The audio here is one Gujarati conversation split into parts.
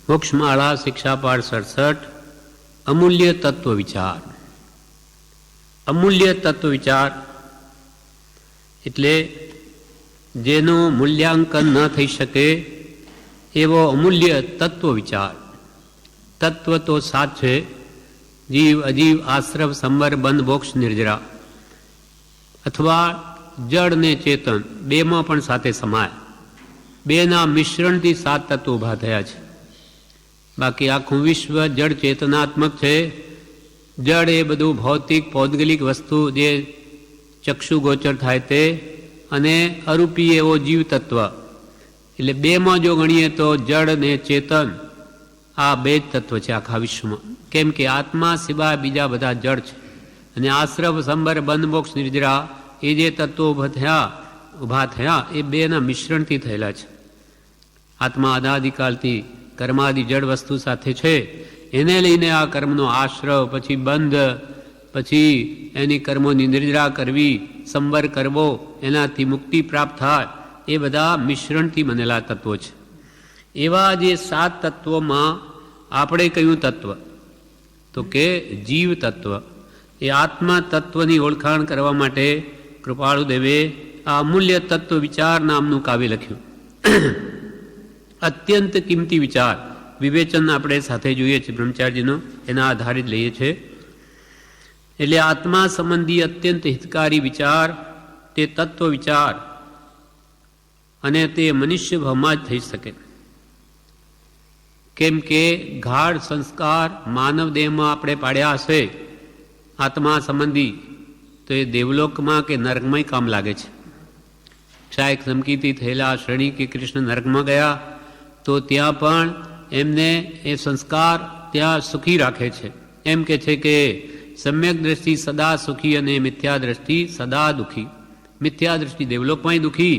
મોક્ષમાળા શિક્ષાપાઠ 67 અમૂલ્ય તત્વ વિચાર. અમૂલ્ય તત્વ વિચાર એટલે જેનું મૂલ્યાંકન ન થઈ શકે એવો અમૂલ્ય તત્વ વિચાર. તત્વ તો સાત છે: જીવ, અજીવ, આશ્રવ, સંવર, બંધ, મોક્ષ, નિર્જરા. અથવા જડ ને ચેતન બેમાં પણ સાથે સમાય. બેના મિશ્રણથી સાત તત્વો ઊભા થયા છે. બાકી આખું વિશ્વ જડ ચેતનાત્મક છે. જડ એ બધું ભૌતિક પૌદ્ગલિક વસ્તુ જે ચક્ષુ ગોચર થાય તે, અને અરૂપી એવો જીવ તત્વ. એટલે બેમાં જો ગણીએ તો જડ ને ચેતન આ બે જ તત્વ છે આખા વિશ્વમાં. કેમ કે આત્મા સિવાય બીજા બધા જડ છે. અને આશ્રવ, સંબર, બંધ, મોક્ષ, નિર્જરા એ જે તત્વો ઊભા થયા એ બેના મિશ્રણથી થયેલા છે. આત્મા અનાદિકાળથી કર્માદિ જડ વસ્તુ સાથે છે. એને લઈને આ કર્મનો આશ્રવ, પછી બંધ, પછી એની કર્મોની નિર્જરા કરવી, સંવર કરવો, એનાથી મુક્તિ પ્રાપ્ત થાય, એ બધા મિશ્રણથી બનેલા તત્વો છે. એવા જે સાત તત્વોમાં આપણે કયું તત્વ તો કે જીવ તત્વ. એ આત્મા તત્વની ઓળખાણ કરવા માટે કૃપાળુદેવે આ અમૂલ્ય તત્વ વિચાર નામનું કાવ્ય લખ્યું. અત્યંત કિંમતી વિચાર. વિવેચન આપણે સાથે જોઈએ છીએ બ્રહ્મચારીજીનો, એના આધારિત લઈએ છીએ. એટલે આત્મા સંબંધી અત્યંત હિતકારી વિચાર તે તત્વ વિચાર, અને તે મનુષ્ય ભાવમાં જ થઈ શકે. કેમ કે ગાઢ સંસ્કાર માનવ દેહમાં આપણે પાડ્યા હશે આત્મા સંબંધી, તો એ દેવલોકમાં કે નરકમાં કામ લાગે છે. ક્ષાયક ધમકીથી થયેલા શ્રેણી કે કૃષ્ણ નરકમાં ગયા તો ત્યાં પણ એમને એ સંસ્કાર ત્યાં સુખી રાખે છે. એમ કે છે કે સમ્યક દ્રષ્ટિ સદા સુખી અને મિથ્યા દ્રષ્ટિ સદા દુઃખી. મિથ્યા દ્રષ્ટિ દેવલોકમાંય દુઃખી,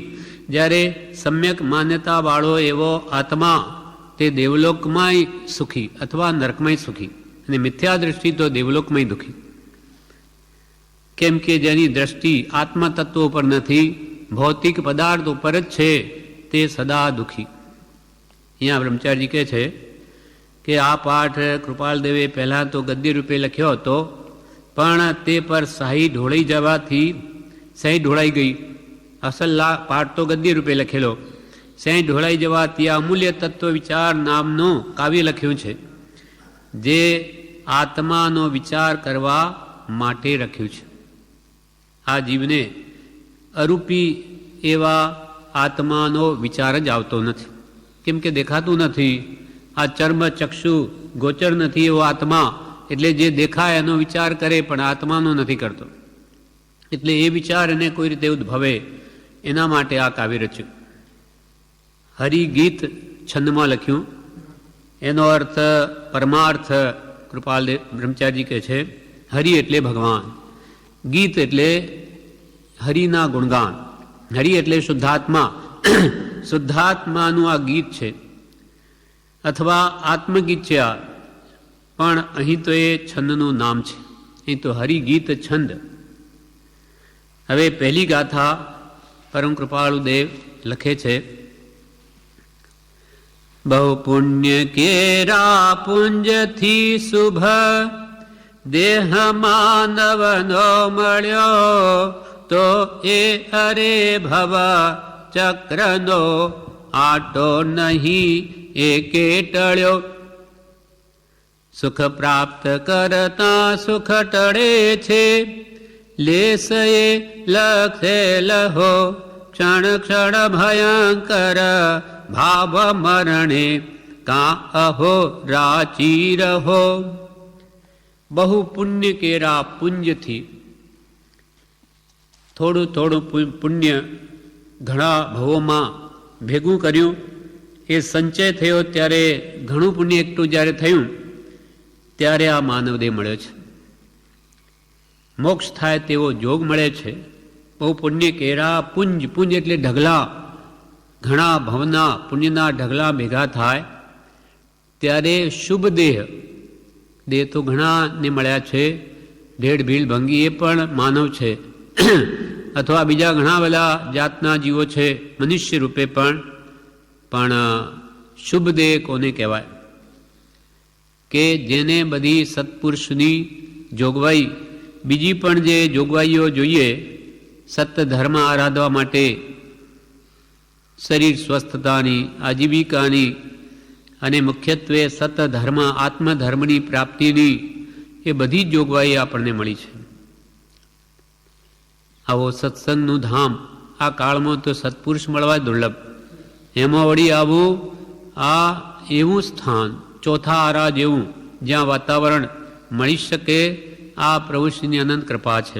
જ્યારે સમ્યક માન્યતાવાળો એવો આત્મા તે દેવલોકમાંય સુખી અથવા નરકમાંય સુખી, અને મિથ્યા દ્રષ્ટિ તો દેવલોકમાંય દુઃખી. કેમ કે જેની દ્રષ્ટિ આત્મા તત્વો પર નથી, ભૌતિક પદાર્થ ઉપર જ છે, તે સદા દુઃખી. અહીંયા બ્રહ્મચારીજી કહે છે કે આ પાઠ કૃપાલદેવે પહેલાં તો ગદ્ય રૂપે લખ્યો હતો, પણ તે પર શાહી ઢોળાઈ જવાથી શાહી ઢોળાઈ ગઈ. અસલ પાઠ તો ગદ્ય રૂપે લખેલો, શાહી ઢોળાઈ જવાથી આ અમૂલ્ય તત્વ વિચાર નામનું કાવ્ય લખ્યું છે, જે આત્માનો વિચાર કરવા માટે લખ્યું છે. આ જીવને અરૂપી એવા આત્માનો વિચાર જ આવતો નથી. કેમ કે દેખાતું નથી. આ ચર્મ ચક્ષુ ગોચર નથી એવો આત્મા, એટલે જે દેખાય એનો વિચાર કરે, પણ આત્માનો નથી કરતો. એટલે એ વિચાર એને કોઈ રીતે ઉદ્ભવે એના માટે આ કાવ્ય રચ્યું. હરિગીત છંદમાં લખ્યું. એનો અર્થ પરમાર્થ કૃપાલ બ્રહ્મચારીજી કહે છે. હરિ એટલે ભગવાન, ગીત એટલે હરિના ગુણગાન. હરિ એટલે શુદ્ધાત્મા. શુદ્ધાત્માનું આ ગીત છે, અથવા આત્મગીત છે આ, પણ અહીં તો એ છંદનું નામ છે. અહીં તો હરિગીત છંદ. હવે પહેલી ગાથા પરમ કૃપાળુદેવ લખે છે: બહુ પુણ્ય કેરા પુંજથી શુભ દેહ માનવનો મળ્યો, તો એ અરે ભવ ચક્રનો આટો નહીં એકે ટળ્યો. સુખ પ્રાપ્ત કરતા સુખ ટળે છે, લેશે લખે લહો ક્ષણ ક્ષણ ભયંકર ભાવ મરણે કા અહો રાચી રહો. બહુ પુણ્ય કેરા પુંજથી, થોડું થોડું પુણ્ય ઘણા ભવોમાં ભેગું કર્યું. એ સંચય થયો ત્યારે ઘણું પુણ્ય એકઠું જ્યારે થયું ત્યારે આ માનવદેહ મળ્યો છે. મોક્ષ થાય તેવો જોગ મળે છે. બહુ પુણ્ય કેરા પુંજ. પુંજ એટલે ઢગલા. ઘણા ભવના પુણ્યના ઢગલા ભેગા થાય ત્યારે શુભ દેહ. દેહ તો ઘણાને મળ્યા છે. ઢેડ ભીલ ભંગી એ પણ માનવ છે, અથવા બીજા ઘણા બધા જાતના જીવો છે મનુષ્ય રૂપે પણ શુભ દેહ કોને કહેવાય? કે જેને બધી સત્પુરુષની જોગવાઈ, બીજી પણ જે જોગવાઈઓ જોઈએ સત્ય ધર્મ આરાધવા માટે, શરીર સ્વસ્થતાની, આજીવિકાની અને મુખ્યત્વે સત ધર્મ આત્મધર્મની પ્રાપ્તિની, એ બધી જ જોગવાઈ આપણને મળી છે. આવો સત્સંગનું ધામ આ કાળમાં તો સત્પુરુષ મળવા દુર્લભ. એમાં વળી આવું આ એવું સ્થાન, ચોથા આરા જેવું, જ્યાં વાતાવરણ મળી શકે, આ પ્રભુશ્રીની અનંત કૃપા છે.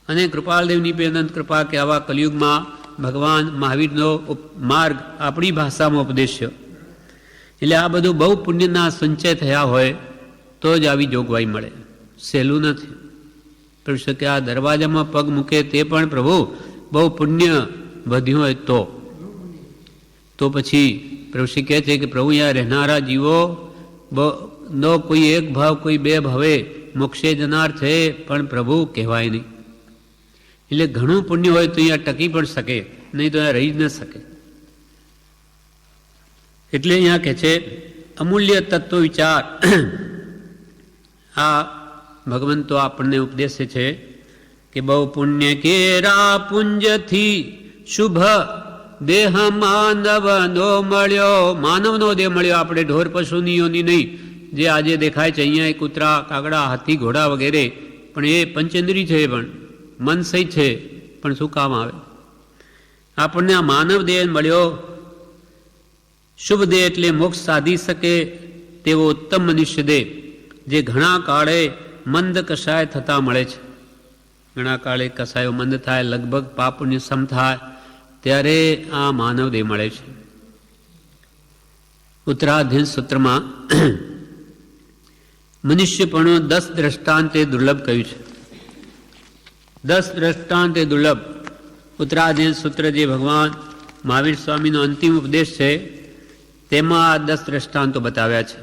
અને કૃપાલદેવની બી અનંત કૃપા કે આવા કલિયુગમાં ભગવાન મહાવીરનો માર્ગ આપણી ભાષામાં ઉપદેશ્ય. એટલે આ બધું બહુ પુણ્યના સંચય થયા હોય તો જ આવી જોગવાઈ મળે, સહેલું નથી. પ્રભુ કે આ દરવાજામાં પગ મૂકે તે પણ પ્રભુ બહુ પુણ્ય વધ્યું હોય તો પછી પ્રભુ કહે છે કે પ્રભુ અહીંયા રહેનારા જીવો નો કોઈ એક ભાવ, કોઈ બે ભાવે મોક્ષે જનાર છે, પણ પ્રભુ કહેવાય નહીં. એટલે ઘણું પુણ્ય હોય તો અહીંયા ટકી પણ શકે, નહીં તો અહીંયા રહી જ ન શકે. એટલે અહીંયા કહે છે અમૂલ્ય તત્વ વિચાર. આ ભગવંતો આપણને ઉપદેશે છે કે બહુ પુણ્ય કેરા પુંજથી શુભ દેહ માનવનો મળ્યો. માનવનો દેહ મળ્યો, આપણે ઢોર પશુનીઓની નહીં, જે આજે દેખાય છે અહીંયા કૂતરા, કાગડા, હાથી, ઘોડા વગેરે, પણ એ પંચેન્દ્રી છે, પણ મન સહિત છે, પણ શું કામ આવે? આપણને આ માનવ દેહ મળ્યો. શુભ દેહ એટલે મોક્ષ સાધી શકે તેવો ઉત્તમ મનુષ્ય દેહ, જે ઘણા કાળે મંદ કષાય થતા મળે છે. ઘણા કાળે કષાયો મંદ થાય, લગભગ પાપ પુણ્ય સમ થાય, ત્યારે આ માનવ દેહ મળે છે. ઉત્તરાધીન સૂત્રમાં મનુષ્યપણું 10 દ્રષ્ટાંતે દુર્લભ કહ્યું છે. 10 દ્રષ્ટાંતે દુર્લભ. ઉત્તરાધીન સૂત્ર જે ભગવાન મહાવીર સ્વામીનો અંતિમ ઉપદેશ છે, તેમાં આ 10 દ્રષ્ટાંતો બતાવ્યા છે.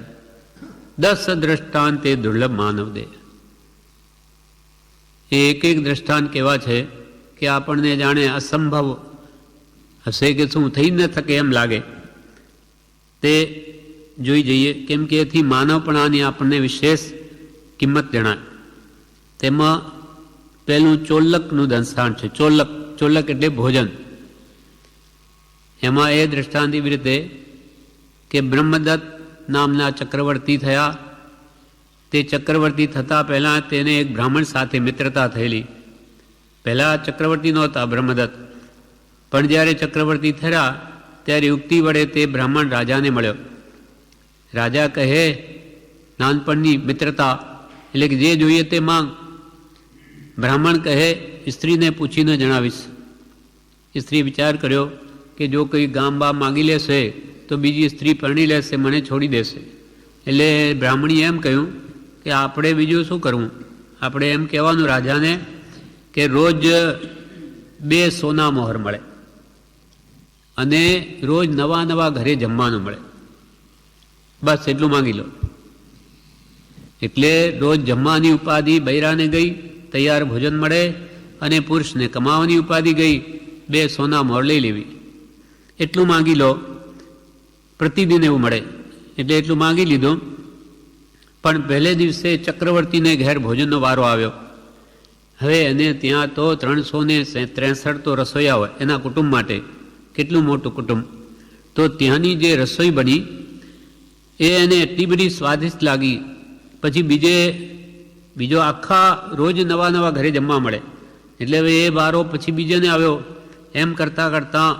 10 દ્રષ્ટાંતે દુર્લભ માનવ દેહ. એ એક એક દ્રષ્ટાંત કેવા છે કે આપણને જાણે અસંભવ હશે કે શું થઈ ન શકે એમ લાગે, તે જોઈ જઈએ. કેમ કે એથી માનવપણાની આપણને વિશેષ કિંમત જણાય. તેમાં પહેલું ચોલકનું દર્શાન છે. ચોલક એટલે ભોજન. એમાં એ દ્રષ્ટાંત એવી રીતે કે બ્રહ્મદત્ત નામના ચક્રવર્તી થયા. તે ચક્રવર્તી થતાં પહેલાં તેને એક બ્રાહ્મણ સાથે મિત્રતા થયેલી. પહેલાં ચક્રવર્તી નહોતા બ્રહ્મદત્ત, પણ જ્યારે ચક્રવર્તી થયા ત્યારે યુક્તિ વડે તે બ્રાહ્મણ રાજાને મળ્યો. રાજા કહે નાનપણની મિત્રતા, એટલે કે જે જોઈએ તે માંગ. બ્રાહ્મણ કહે સ્ત્રીને પૂછીને જણાવીશ. સ્ત્રી વિચાર કર્યો કે જો કોઈ ગામ બામ માગી લેશે તો બીજી સ્ત્રી પરણી લેશે, મને છોડી દેશે. એટલે બ્રાહ્મણીએ એમ કહ્યું કે આપણે બીજું શું કરવું, આપણે એમ કહેવાનું રાજાને કે રોજ 2 સોના મોહર મળે અને રોજ નવા નવા ઘરે જમવાનું મળે, બસ એટલું માંગી લો. એટલે રોજ જમવાની ઉપાધિ બૈરાને ગઈ, તૈયાર ભોજન મળે, અને પુરુષને કમાવાની ઉપાધિ ગઈ, 2 સોના મોહર લઈ લેવી. એટલું માંગી લો, પ્રતિદિન એવું મળે. એટલે એટલું માંગી લીધું. પણ પહેલે દિવસે ચક્રવર્તીને ઘેર ભોજનનો વારો આવ્યો. હવે એને ત્યાં તો 363 તો રસોઈયા હોય એના કુટુંબ માટે, કેટલું મોટું કુટુંબ. તો ત્યાંની જે રસોઈ બની એ એને એટલી બધી સ્વાદિષ્ટ લાગી. પછી બીજો આખા રોજ નવા નવા ઘરે જમવા મળે. એટલે હવે એ વારો પછી બીજાને આવ્યો. એમ કરતાં કરતાં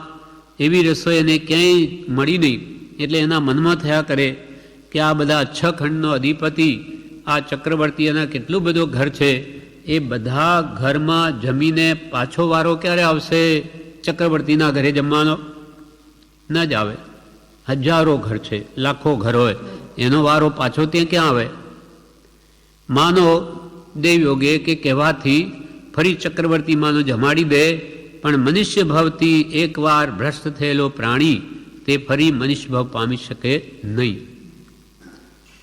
એવી રસોઈ એને ક્યાંય મળી નહીં. એટલે એના મનમાં થયા કરે કે આ બધા 6 ખંડનો અધિપતિ આ ચક્રવર્તી એના કેટલું બધું ઘર છે, એ બધા ઘરમાં જમીને પાછો વારો ક્યારે આવશે ચક્રવર્તીના ઘરે જમવાનો? ન જ આવે. હજારો ઘર છે, લાખો ઘર હોય, એનો વારો પાછો ત્યાં ક્યાં આવે? માનો દેવયોગે કે કહેવાથી ફરી ચક્રવર્તી માનો જમાડી દે, પણ મનુષ્ય ભાવથી એકવાર ભ્રષ્ટ થયેલો પ્રાણી તે ફરી મનુષ્ય ભાવ પામી શકે નહીં.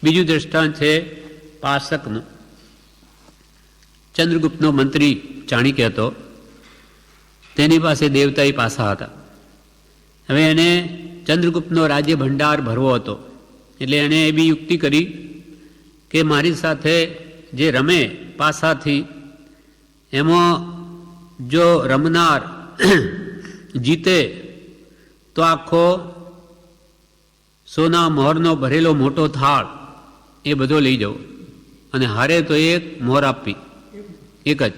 બીજું દ્રષ્ટાંત છે પાસકનું. ચંદ્રગુપ્તનો મંત્રી ચાણક્ય હતો, તેની પાસે દેવતાઈ પાસા હતા. હવે એને ચંદ્રગુપ્તનો રાજ્ય ભંડાર ભરવો હતો. એટલે એણે એ બી યુક્તિ કરી કે મારી સાથે જે રમે પાસાથી એમાં જો રમનાર જીતે તો આખો સોના મોહરનો ભરેલો મોટો થાળ એ બધો લઈ જવો, અને હારે તો એક મોહર આપવી, એક જ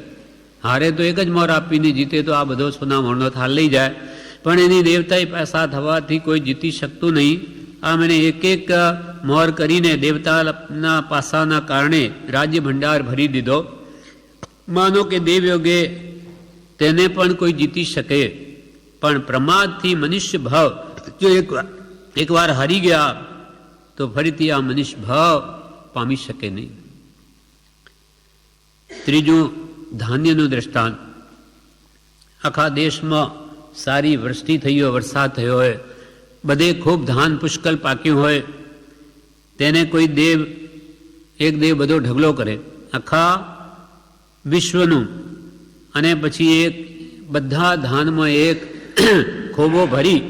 હારે તો એક જ મોહર આપવીને જીતે તો આ બધો સોના મોહરનો થાળ લઈ જાય. પણ એની દેવતાએ પાસા થવાથી કોઈ જીતી શકતું નહીં. આમ એને એક એક મોહર કરીને દેવતાના પાસાના કારણે રાજ્ય ભંડાર ભરી દીધો. માનો કે દેવયોગે તેને પણ કોઈ જીતી શકે, પણ પ્રમાદથી મનુષ્ય ભાવ જો એકવાર હારી ગયા તો ફરીથી આ મનુષ્ય ભાવ પામી શકે નહીં. ત્રીજું, ધાન્યનું દ્રષ્ટાંત. આખા દેશમાં સારી વૃષ્ટિ થઈ હોય, વરસાદ થયો હોય, બધે ખૂબ ધાન પુષ્કળ પાક્યું હોય, તેને કોઈ દેવ, એક દેવ બધો ઢગલો કરે આખા વિશ્વનું, અને પછી એક બધા ધાનમાં એક ખોબો ભરી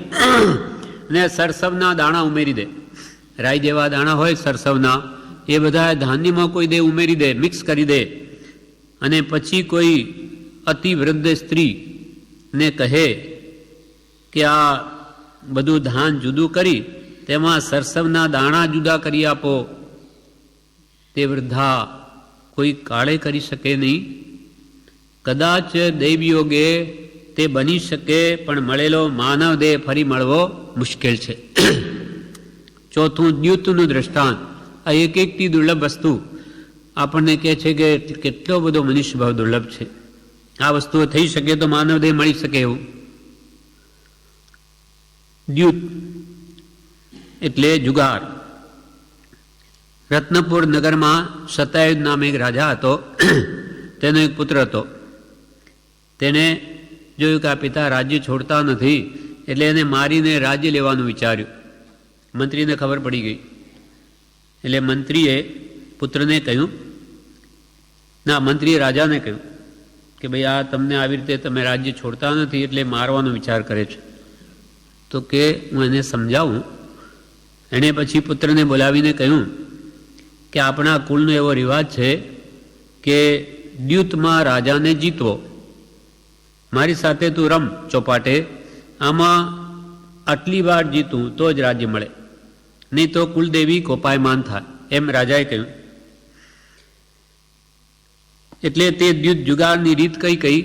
ને સરસવના દાણા ઉમેરી દે. રાઈ જેવા દાણા હોય સરસવના, એ બધા ધાન્યમાં કોઈ દેવ ઉમેરી દે, મિક્સ કરી દે, અને પછી કોઈ અતિ વૃદ્ધ સ્ત્રી ને કહે કે આ બધું ધાન જુદું કરી તેમાં સરસવના દાણા જુદા કરી આપો. તે વૃદ્ધા કોઈ કાળે કરી શકે નહીં. કદાચ દૈવયોગે તે બની શકે, પણ મળેલો માનવ દેહ ફરી મળવો મુશ્કેલ છે. ચોથું, દ્યુતનું દ્રષ્ટાંત. આ એક એકથી દુર્લભ વસ્તુ આપણને કહે છે કે કેટલો બધો મનુષ્ય ભાવ દુર્લભ છે. આ વસ્તુઓ થઈ શકે તો માનવ દેહ મળી શકે એવું. દ્યુત એટલે જુગાર. રત્નપુર નગરમાં શતાયુધ નામે એક રાજા હતો. તેનો એક પુત્ર હતો. તેને જોયું કે આ પિતા રાજ્ય છોડતા નથી, એટલે એને મારીને રાજ્ય લેવાનું વિચાર્યું. મંત્રીને ખબર પડી ગઈ, એટલે મંત્રીએ પુત્રને કહ્યું, ના, મંત્રીએ રાજાને કહ્યું કે ભાઈ આ તમને આવી રીતે તમે રાજ્ય છોડતા નથી એટલે મારવાનો વિચાર કરે છે, તો કે હું એને સમજાવું. એણે પછી પુત્રને બોલાવીને કહ્યું કે આપણા કુળનો એવો રિવાજ છે કે દ્યુતમાં રાજાને જીતવો. મારી સાથે તું રમ ચોપાટે, આમાં આટલી વાર જીતું તો જ રાજ્ય મળે, નહીં તો કુલદેવી કોપાયમાન થાય, એમ રાજાએ કહ્યું. એટલે તે દ્યુત જુગારની રીત કઈ કઈ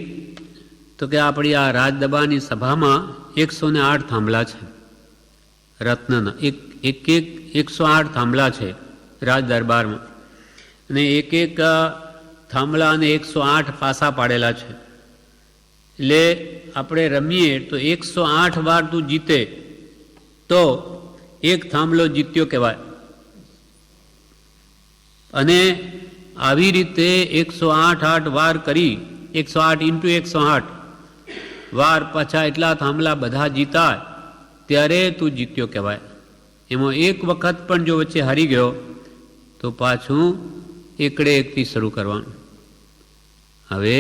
તો કે આપણી આ રાજદબાની સભામાં 108 થાંભલા છે રત્નના, એક 108 થાંભલા છે રાજ દરબારમાં, અને એક એક થાંભલા અને 108 પાસા પાડેલા છે. એટલે આપણે રમીએ તો 108 વાર તું જીતે તો એક થાંભલો જીત્યો કહેવાય. અને આવી રીતે 108 વાર કરી, 108 × 108 વાર પાછા એટલા થાંભલા બધા જીતાય ત્યારે તું જીત્યો કહેવાય. એમાં એક વખત પણ જો વચ્ચે હારી ગયો તો પાછું એકડે એકથી શરૂ કરવાનું. હવે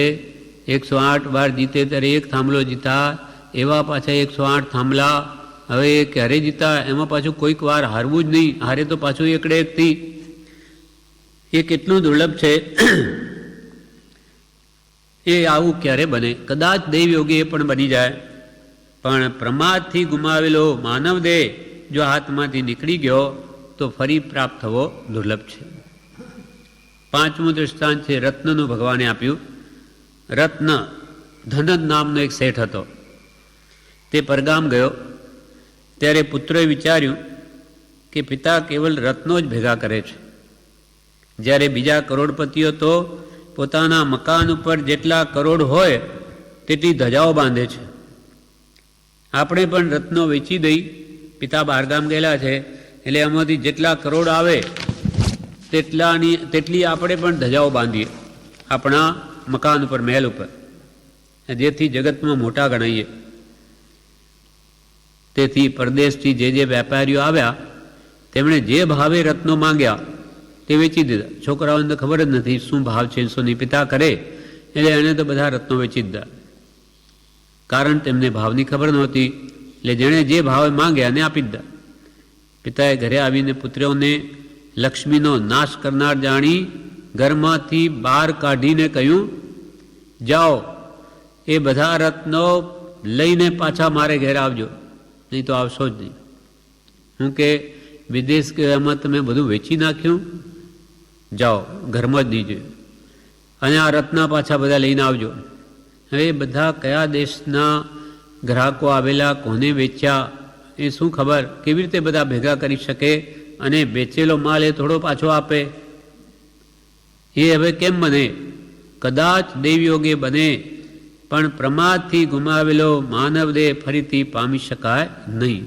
108 વાર જીતે ત્યારે એક થાંભલો જીતા, એવા પાછા 108 થાંભલા. હવે એ ક્યારે જીતા, એમાં પાછું કોઈક વાર હારવું જ નહીં, હારે તો પાછું એકડે એકથી. એ કેટલું દુર્લભ છે. એ આવું ક્યારે બને? કદાચ દૈવયોગે એ પણ બની જાય, પણ પ્રમાદથી ગુમાવેલો માનવ દેહ જો હાથમાંથી નીકળી ગયો તો ફરી પ્રાપ્ત થવો દુર્લભ છે. પાંચમું દૃષ્ટાંત છે રત્નનું ભગવાને આપ્યું. રત્ન, ધનદ નામનો એક શેઠ હતો. તે પરગામ ગયો ત્યારે પુત્રોએ વિચાર્યું કે પિતા કેવલ રત્નો જ ભેગા કરે છે, જ્યારે બીજા કરોડપતિઓ તો પોતાના મકાન ઉપર જેટલા કરોડ હોય તેટલી ધજાઓ બાંધે છે. આપણે પણ રત્નો વેચી દઈ, પિતા બહારગામ ગયેલા છે એટલે એમાંથી જેટલા કરોડ આવે તેટલી આપણે પણ ધજાઓ બાંધીએ આપણા મકાન ઉપર, મહેલ ઉપર, જેથી જગતમાં મોટા ગણાઈએ. તેથી પરદેશથી જે વેપારીઓ આવ્યા તેમણે જે ભાવે રત્નો માંગ્યા તે વેચી દીધા. છોકરાઓને તો ખબર જ નથી શું ભાવ છે, શું નહીં. પિતા કરે એટલે એણે તો બધા રત્નો વેચી દીધા, કારણ તેમને ભાવની ખબર નહોતી. એટલે જેણે જે ભાવે માંગ્યા એને આપી દીધા. પિતાએ ઘરે આવીને પુત્રોને લક્ષ્મીનો નાશ કરનાર જાણી ઘરમાંથી બહાર કાઢીને કહ્યું, જાઓ એ બધા રત્નો લઈને પાછા મારે ઘેર આવજો, નહીં તો આવશો જ નહીં. હું કે વિદેશ કે એમાં તમે બધું વેચી નાખ્યું, જાઓ ઘરમાં જ નહીં જોયું, અને આ રત્ના પાછા બધા લઈને આવજો. હવે બધા કયા દેશના ગ્રાહકો આવેલા, કોને વેચ્યા એ શું ખબર, કેવી રીતે બધા ભેગા કરી શકે અને વેચેલો માલ એ થોડો પાછો આપે, એ હવે કેમ બને? કદાચ દેવયોગે બને, પણ પ્રમાદથી ગુમાવેલો માનવદેહ ફરીથી પામી શકાય નહીં.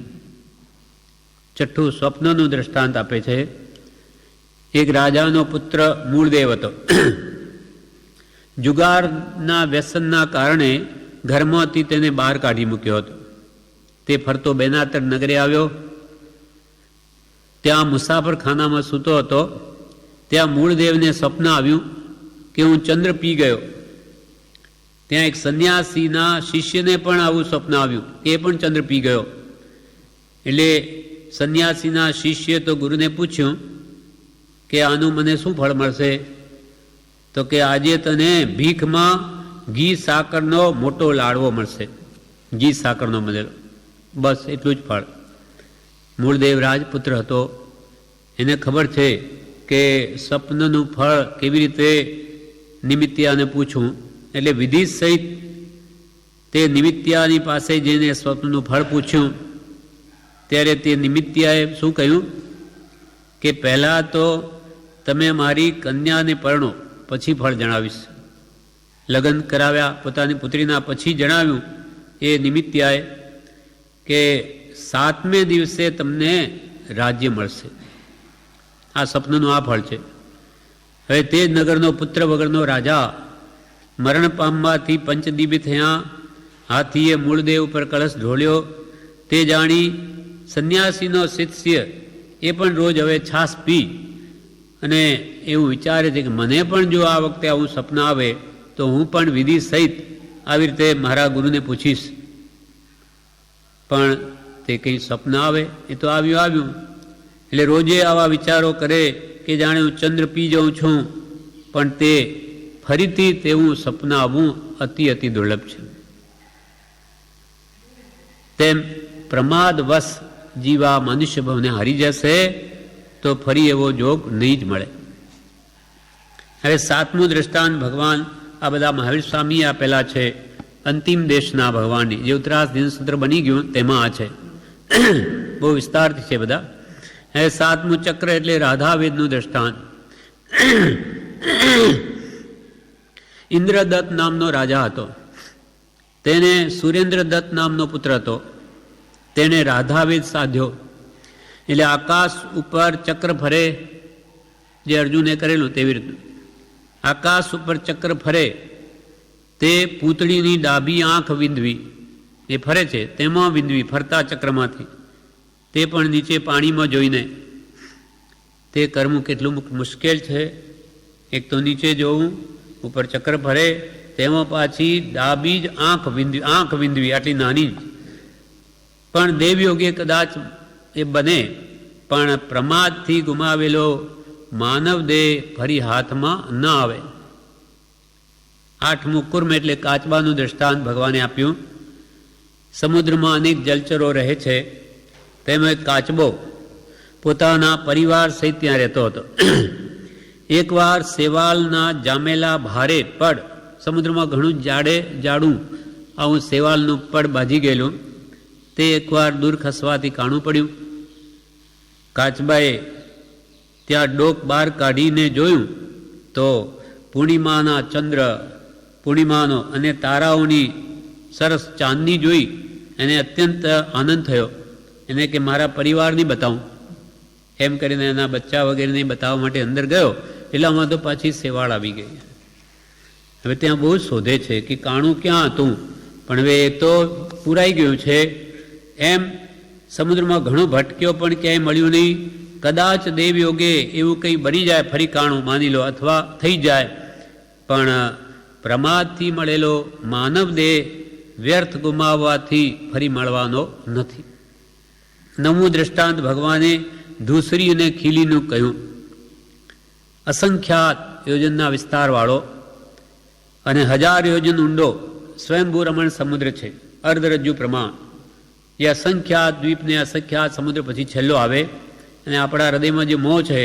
છઠ્ઠું સ્વપ્નનું દ્રષ્ટાંત આપે છે. એક રાજાનો પુત્ર મૂળદેવ હતો. જુગારના વ્યસનના કારણે ઘરમાંથી તેને બહાર કાઢી મૂક્યો હતો. તે ફરતો બેનાતર નગરે આવ્યો. ત્યાં મુસાફરખાનામાં સૂતો હતો. ત્યાં મૂળદેવને સ્વપ્ન આવ્યું કે હું ચંદ્ર પી ગયો. ત્યાં એક સંન્યાસીના શિષ્યને પણ આવું સ્વપ્ન આવ્યું કે એ પણ ચંદ્ર પી ગયો. એટલે સંન્યાસીના શિષ્ય તો ગુરુને પૂછ્યું કે આનું મને શું ફળ મળશે? તો કે આજે તને ભીખમાં ઘી સાકરનો મોટો લાડવો મળશે, ઘી સાકરનો મળેલો, બસ એટલું જ ફળ. મૂળદેવ રાજપુત્ર હતો. એને ખબર છે કે સ્વપ્નનું ફળ કેવી રીતે નિમિત્યાને પૂછવું. એટલે વિધિ સહિત તે નિમિત્યાની પાસે જઈને સ્વપ્નનું ફળ પૂછ્યું. ત્યારે તે નિમિત્યાએ શું કહ્યું કે પહેલાં તો તમે મારી કન્યાને પરણો, પછી ફળ જણાવીશ. લગ્ન કરાવ્યા પોતાની પુત્રીના પછી જણાવ્યું એ નિમિત્યાએ કે 7મે દિવસે તમને રાજ્ય મળશે. આ સ્વપ્નનું આ ફળ છે. હવે તે જ નગરનો પુત્ર વગરનો રાજા મરણ પામવાથી પંચદીપી થયા. હાથીએ મૂળદેવ ઉપર કળશ ઢોળ્યો. તે જાણી સંન્યાસીનો શિષ્ય એ પણ રોજ હવે છાશ પી અને એવું વિચારે છે કે મને પણ જો આ વખતે આવું સપના આવે તો હું પણ વિધિ સહિત આવી રીતે મારા ગુરુને પૂછીશ. પણ તે કંઈ સપના આવે એ તો આવ્યું. એટલે રોજે આવા વિચારો કરે કે જાણે હું ચંદ્ર પી જાઉં છું, પણ તે ફરીથી તેવું સપના આવવું અતિ દુર્લભ છે. તેમ પ્રમાદવશ જીવા મનુષ્ય ભાવને હારી જશે તો ફરી એવો જોગ નહીં જ મળે. હવે 7મું દ્રષ્ટાંત ભગવાન આ બધા મહાવીર સ્વામી આપેલા છે અંતિમ દેશના ભગવાનની, જે ઉત્તરાસ દિનસૂત્ર બની ગયું તેમાં આ છે. બહુ વિસ્તારથી છે બધા. હવે 7મું ચક્ર એટલે રાધાવેદનું દ્રષ્ટાંત. ઇન્દ્રદત્ત નામનો રાજા હતો. તેને સુરેન્દ્રદત્ત નામનો પુત્ર હતો. તેણે રાધાવેદ સાધ્યો. એટલે આકાશ ઉપર ચક્ર ફરે, જે અર્જુને કરેલું તેવી રીતનું આકાશ ઉપર ચક્ર ફરે. તે પૂતળીની ડાબી આંખ વિંધવી, એ ફરે છે તેમાં વિંધવી, ફરતા ચક્રમાંથી. તે પણ નીચે પાણીમાં જોઈને. તે કરવું કેટલું મુશ્કેલ છે. એક તો નીચે જોવું, ઉપર ચક્ર ફરે, તેમાં પાછી ડાબી જ આંખ વિંધવી, આટલી નાની જ. પણ દેવયોગે કદાચ એ બને, પણ પ્રમાદથી ગુમાવેલો માનવ દેહ ફરી હાથમાં ન આવે. 8મું કુર્મ એટલે કાચબાનું દ્રષ્ટાંત ભગવાને આપ્યું. સમુદ્રમાં અનેક જલચરો રહે છે. તેમાં એક કાચબો પોતાના પરિવાર સહિત ત્યાં રહેતો હતો. એકવાર શેવાલના જામેલા ભારે પડ, સમુદ્રમાં ઘણું જાડું આવું શેવાલનું પડ બાજી ગયેલું, તે એકવાર દૂર ખસવાથી કાણું પડ્યું. કાચબાએ ત્યાં ડોક બહાર કાઢીને જોયું તો પૂર્ણિમાના ચંદ્ર, પૂર્ણિમાનો અને તારાઓની સરસ ચાંદની જોઈ એને અત્યંત આનંદ થયો. એને કે મારા પરિવારની બતાવું, એમ કરીને એના બચ્ચા વગેરેને બતાવવા માટે અંદર ગયો. એટલામાં તો પાછી શેવાળ આવી ગઈ. હવે ત્યાં બહુ શોધે છે કે કાણું ક્યાં હતું, પણ હવે એ તો પૂરાઈ ગયું છે. એમ સમુદ્રમાં ઘણો ભટક્યો પણ ક્યાંય મળ્યું નહીં. કદાચ દેવયોગે એવું કંઈ બની જાય, ફરી કાણું માની લો, અથવા થઈ જાય, પણ પ્રમાદથી મળેલો માનવ દેહ વ્યર્થ ગુમાવવાથી ફરી મળવાનો નથી. નવમું દ્રષ્ટાંત ભગવાને ધૂસરી અને ખીલીનું કહ્યું. અસંખ્યાત યોજનના વિસ્તારવાળો અને 1000 યોજન ઊંડો સ્વયંભૂ રમણ સમુદ્ર છે, અર્ધરજ્જુ પ્રમાણ. એ અસંખ્યાત દ્વીપને અસંખ્યાત સમુદ્ર પછી છેલ્લો આવે. અને આપણા હૃદયમાં જે મોહ છે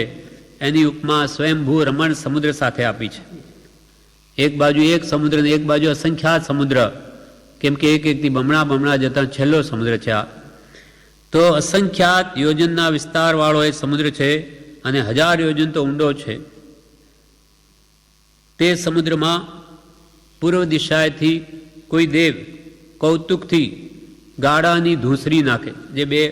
એની ઉપમા સ્વયંભૂ રમણ સમુદ્ર સાથે આપી છે. એક બાજુ એક સમુદ્ર ને એક બાજુ અસંખ્યાત સમુદ્ર, કેમ કે એક એકથી બમણા જતા છેલ્લો સમુદ્ર છે આ. તો અસંખ્યાત યોજનના વિસ્તારવાળો એ સમુદ્ર છે અને 1000 યોજન તો ઊંડો છે. તે સમુદ્રમાં પૂર્વ દિશાએથી કોઈ દેવ કૌતુકથી ગાડાની ધૂસરી નાખે, જે 2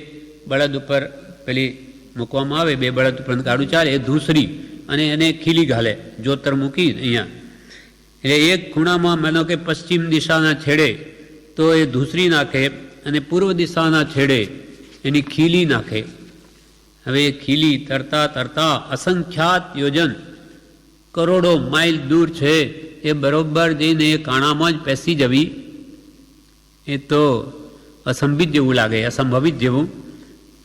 બળદ ઉપર પેલી મૂકવામાં આવે, 2 બળદ ઉપર ગાડું ચાલે, એ ધૂસરી, અને એને ખીલી ઘાલે જોતર મૂકી અહીંયા. એટલે એક ખૂણામાં માનો કે પશ્ચિમ દિશાના છેડે તો એ ધૂસરી નાખે અને પૂર્વ દિશાના છેડે એની ખીલી નાખે. હવે એ ખીલી તરતા તરતા અસંખ્યાત યોજન કરોડો માઇલ દૂર છે, એ બરોબર જઈને એ કાણામાં જ પેસી જવી, એ તો અસંભિત જેવું લાગે, અસંભવિત જેવું.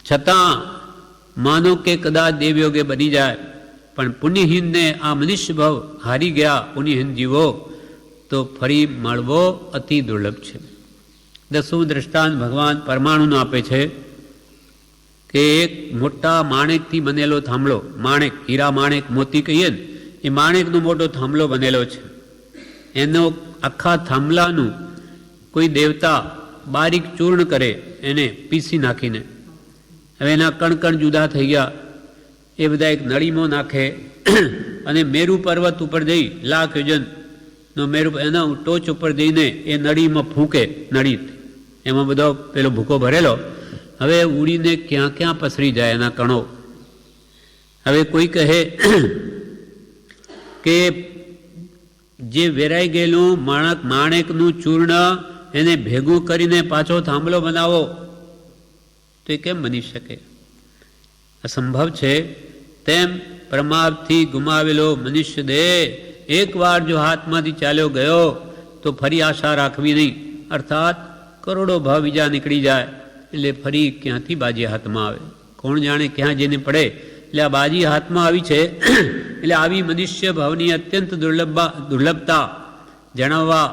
છતાં માનો કે કદાચ દેવયોગે બની જાય, પણ પુણ્યહીનને આ મનુષ્ય ભાવ હારી ગયા પુણ્યહીન જીવો તો ફરી મળવો અતિ દુર્લભ છે. 10મું દ્રષ્ટાંત ભગવાન પરમાણુનું આપે છે કે એક મોટા માણેકથી બનેલો થાંભલો, માણેક, હીરા માણેક મોતી કહીએ ને, એ માણેકનો મોટો થાંભલો બનેલો છે. એનો આખા થાંભલાનું કોઈ દેવતા બારીક ચૂર્ણ કરે, એને પીસી નાખીને. હવે એના કણ જુદા થઈ ગયા, એ બધા એક નળીમાં નાખે અને મેરુ પર્વત ઉપર જઈ 1,00,000 યોજનનો મેરુ, એના ટોચ ઉપર જઈને એ નળીમાં ફૂંકે, નળી એમાં બધો પેલો ભૂકો ભરેલો, હવે ઉડીને ક્યાં ક્યાં પસરી જાય એના કણો. હવે કોઈ કહે કે જે વેરાઈ ગયેલું માણેકનું ચૂર્ણ એને ભેગું કરીને પાછો થાંભલો બનાવો, તો એ કેમ બની શકે? અસંભવ છે. તેમ પ્રમાદથી ગુમાવેલો મનુષ્ય દેહ એકવાર જો હાથમાંથી ચાલ્યો ગયો તો ફરી આશા રાખવી નહીં. અર્થાત કરોડો ભાવ બીજા નીકળી જાય એટલે ફરી ક્યાંથી બાજી હાથમાં આવે, કોણ જાણે ક્યાં જઈને પડે. એટલે આ બાજી હાથમાં આવી છે. એટલે આવી મનુષ્ય ભાવની અત્યંત દુર્લભતા જણાવવા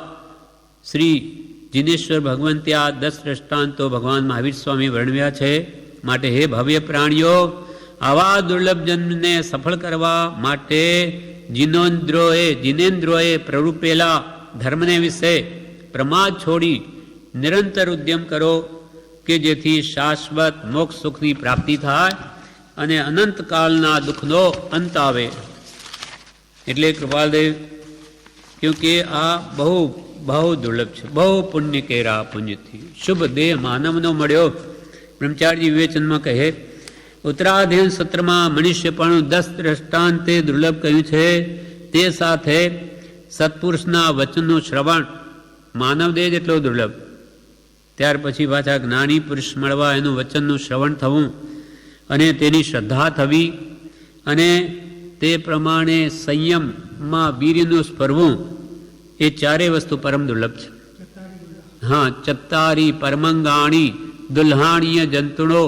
શ્રી જિનેશ્વર ભગવંતે આ 10 દ્રષ્ટાંતો ભગવાન મહાવીર સ્વામી વર્ણવ્યા છે. માટે હે ભવ્ય પ્રાણીઓ, આવા દુર્લભ જન્મને સફળ કરવા માટે જીનેન્દ્રોએ પ્રરૂપેલા ધર્મને વિશે પ્રમાદ છોડી નિરંતર ઉદ્યમ કરો કે જેથી શાશ્વત મોક્ષ સુખની પ્રાપ્તિ થાય અને અનંતકાળના દુઃખનો અંત આવે. એટલે કૃપાલદેવ ક્યોંકિ આ બહુ દુર્લભ છે, બહુ પુણ્ય કેરા પુણ્યથી શુભ દેહ માનવનો મળ્યો. બ્રહ્મચારી વિવેચનમાં કહે, ઉત્તરાધ્યયન સત્રમાં મનુષ્યપણું 10 દ્રષ્ટાંતે દુર્લભ કહ્યું છે. તે સાથે સત્પુરુષના વચનનું શ્રવણ માનવદેહ જેટલો દુર્લભ. ત્યાર પછી પાછા જ્ઞાની પુરુષ મળવા એનું વચનનું શ્રવણ થવું અને તેની શ્રદ્ધા થવી અને તે પ્રમાણે સંયમમાં વીર્યનું સ્પર્વું, એ 4 વસ્તુ પરમ દુર્લભ છે. હા, ચત્તારી પરમંગાણી દુલ્હાણીય જંતુણો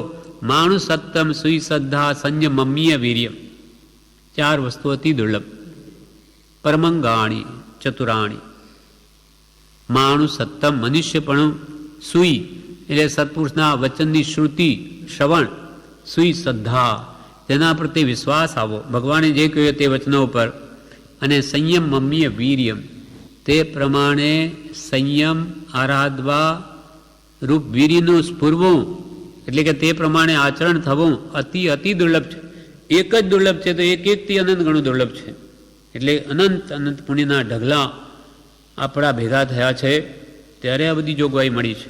માણુ સત્તમ સુઈ શ્રદ્ધા સંયમમ્ય વીર્ય. 4 વસ્તુ અતિ દુર્લભ. પરમંગાણી ચતુરાણી, માણુ સત્તમ મનુષ્યપણું, સુઈ એટલે સત્પુરુષના વચનની શ્રુતિ શ્રવણ, સુઈ શ્રદ્ધા તેના પ્રત્યે વિશ્વાસ આવો, ભગવાને જે કહ્યું તે વચનો ઉપર, અને સંયમ મમ્ય વીર્યમ તે પ્રમાણે સંયમ આરાધવા રૂપ વીર્યનું સ્ફુરવું, એટલે કે તે પ્રમાણે આચરણ થવું અતિ દુર્લભ છે. એક જ દુર્લભ છે તો એકથી અનંત ગણું દુર્લભ છે. એટલે અનંત પુણ્યના ઢગલા આપણા ભેગા થયા છે ત્યારે આ બધી જોગવાઈ મળી છે.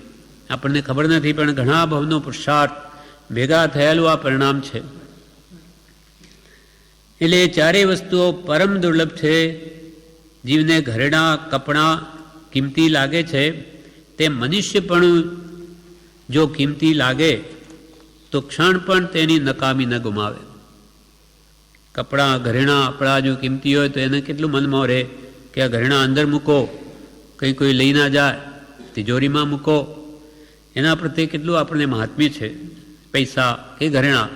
આપણને ખબર નથી, પણ ઘણા ભવનો પુરુષાર્થ ભેગા થયેલું આ પરિણામ છે. એટલે એ 4 વસ્તુઓ પરમ દુર્લભ છે. જીવને ઘરેણા કપડાં કિંમતી લાગે છે, તે મનુષ્યપણું જો કિંમતી લાગે તો ક્ષણ પણ તેની નકામી ન ગુમાવે. કપડાં ઘરેણા આપણા જો કિંમતી હોય તો એને કેટલું મનમાં રહે કે આ ઘરેણા અંદર મૂકો, કંઈ કોઈ લઈ ના જાય, તિજોરીમાં મૂકો. એના પ્રત્યે કેટલું આપણને મહાત્મ્ય છે. પૈસા કે ઘરેણા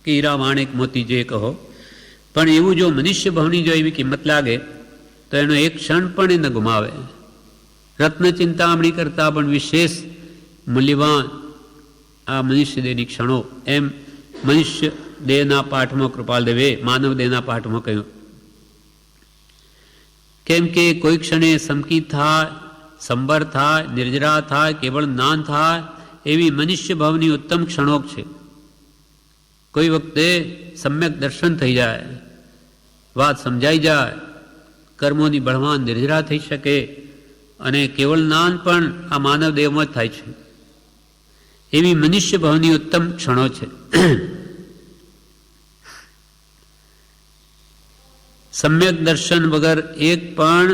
કે હીરા માણેક મોતી જે કહો, પણ એવું જો મનુષ્ય ભાવની જો એવી કિંમત લાગે તો એનો એક ક્ષણ પણ એ ન ગુમાવે. રત્ન ચિંતામણી કરતાં પણ વિશેષ મૂલ્યવાન આ મનુષ્ય દેહની ક્ષણો, એમ મનુષ્ય દેહના પાઠમાં કૃપાલદેવે માનવ દેહના પાઠમાં કહ્યું. કેમ કે કોઈ ક્ષણે સમકિત થાય, સંબર થાય, નિર્જરા થાય, કેવળ જ્ઞાન થાય એવી મનુષ્ય ભાવની ઉત્તમ ક્ષણો છે. કોઈ વખતે સમ્યક દર્શન થઈ જાય, વાત સમજાઈ જાય, કર્મોની બળવાન નિર્જરા થઈ શકે અને કેવળ જ્ઞાન પણ આ માનવ દેહમાં જ થાય છે. એવી મનુષ્ય ભાવની ઉત્તમ ક્ષણો છે. સમ્યક દર્શન વગર એક પણ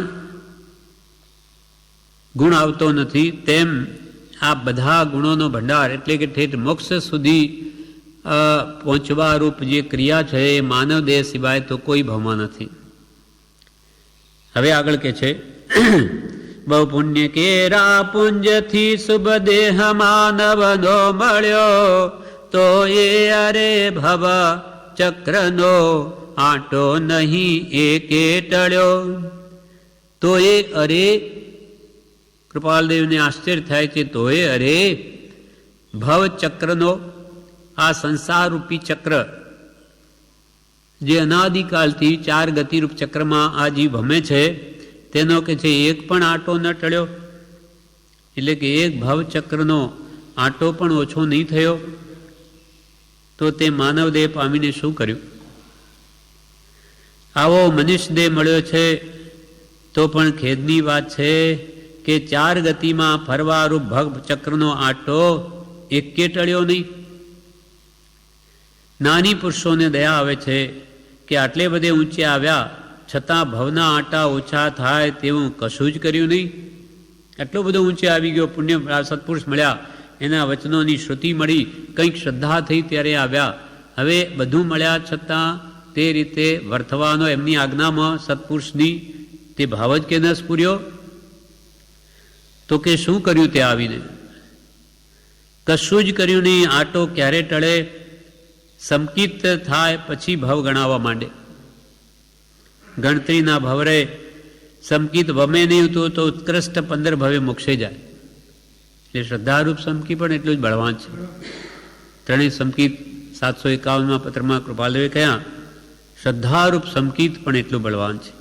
ગુણ આવતો નથી. તેમ આ બધા ગુણોનો ભંડાર એટલે કે ઠેઠ મોક્ષ સુધી પહોંચવા રૂપ જે ક્રિયા છે એ માનવ દેહ સિવાય તો કોઈ ભાવમાં નથી. હવે આગળ કે છે, બહુ પુણ્ય કેરા પુંજથી શુભ દેહ માનવનો મળ્યો, તો એ અરે ભવ ચક્રનો આંટો નહીં એકે ટળ્યો. તો એ અરે, કૃપાલદેવને આશ્ચર્ય થાય છે, તો એ અરે ભવ ચક્રનો, આ સંસારરૂપી ચક્ર જે અનાદિકાલથી ચાર ગતિરૂપ ચક્રમાં આ જીવ ભમે છે, તેનો કે છે એક પણ આંટો ન ટળ્યો. એટલે કે એક ભવચક્રનો આંટો પણ ઓછો નહીં થયો. તો તે માનવ દેહ પામીને શું કર્યું? આવો મનુષ્ય દેહ મળ્યો છે તો પણ ખેદની વાત છે કે ચાર ગતિમાં ફરવારૂપ ભવચક્રનો આંટો એકે ટળ્યો નહીં. નાની પુરુષોને દયા આવે છે કે આટલે બધે ઊંચે આવ્યા છતાં ભવના આંટા ઓછા થાય તેવું કશું જ કર્યું નહીં. એટલો બધો ઊંચે આવી ગયો, પુણ્ય સત્પુરુષ મળ્યા, એના વચનોની શ્રુતિ મળી, કંઈક શ્રદ્ધા થઈ ત્યારે આવ્યા. હવે બધું મળ્યા છતાં તે રીતે વર્તવાનો એમની આજ્ઞામાં સત્પુરુષની તે ભાવ જ કે ન સ્ફુર્યો. તો કે શું કર્યું તે આવીને? કશું જ કર્યું નહીં. આંટો ક્યારે ટળે? સમકિત થાય પછી ભવ ગણાવવા માંડે. ગણતરીના ભવરે સમકિત વમે નહીં તો ઉત્કૃષ્ટ 15 ભવે મોક્ષે જાય. એટલે શ્રદ્ધારૂપ સમકી પણ એટલું જ બળવાન છે. ત્રણેય સમકિત 751માં પત્રમાં કૃપાલદેવે કહ્યા, શ્રદ્ધારૂપ સમકિત પણ એટલું બળવાન છે.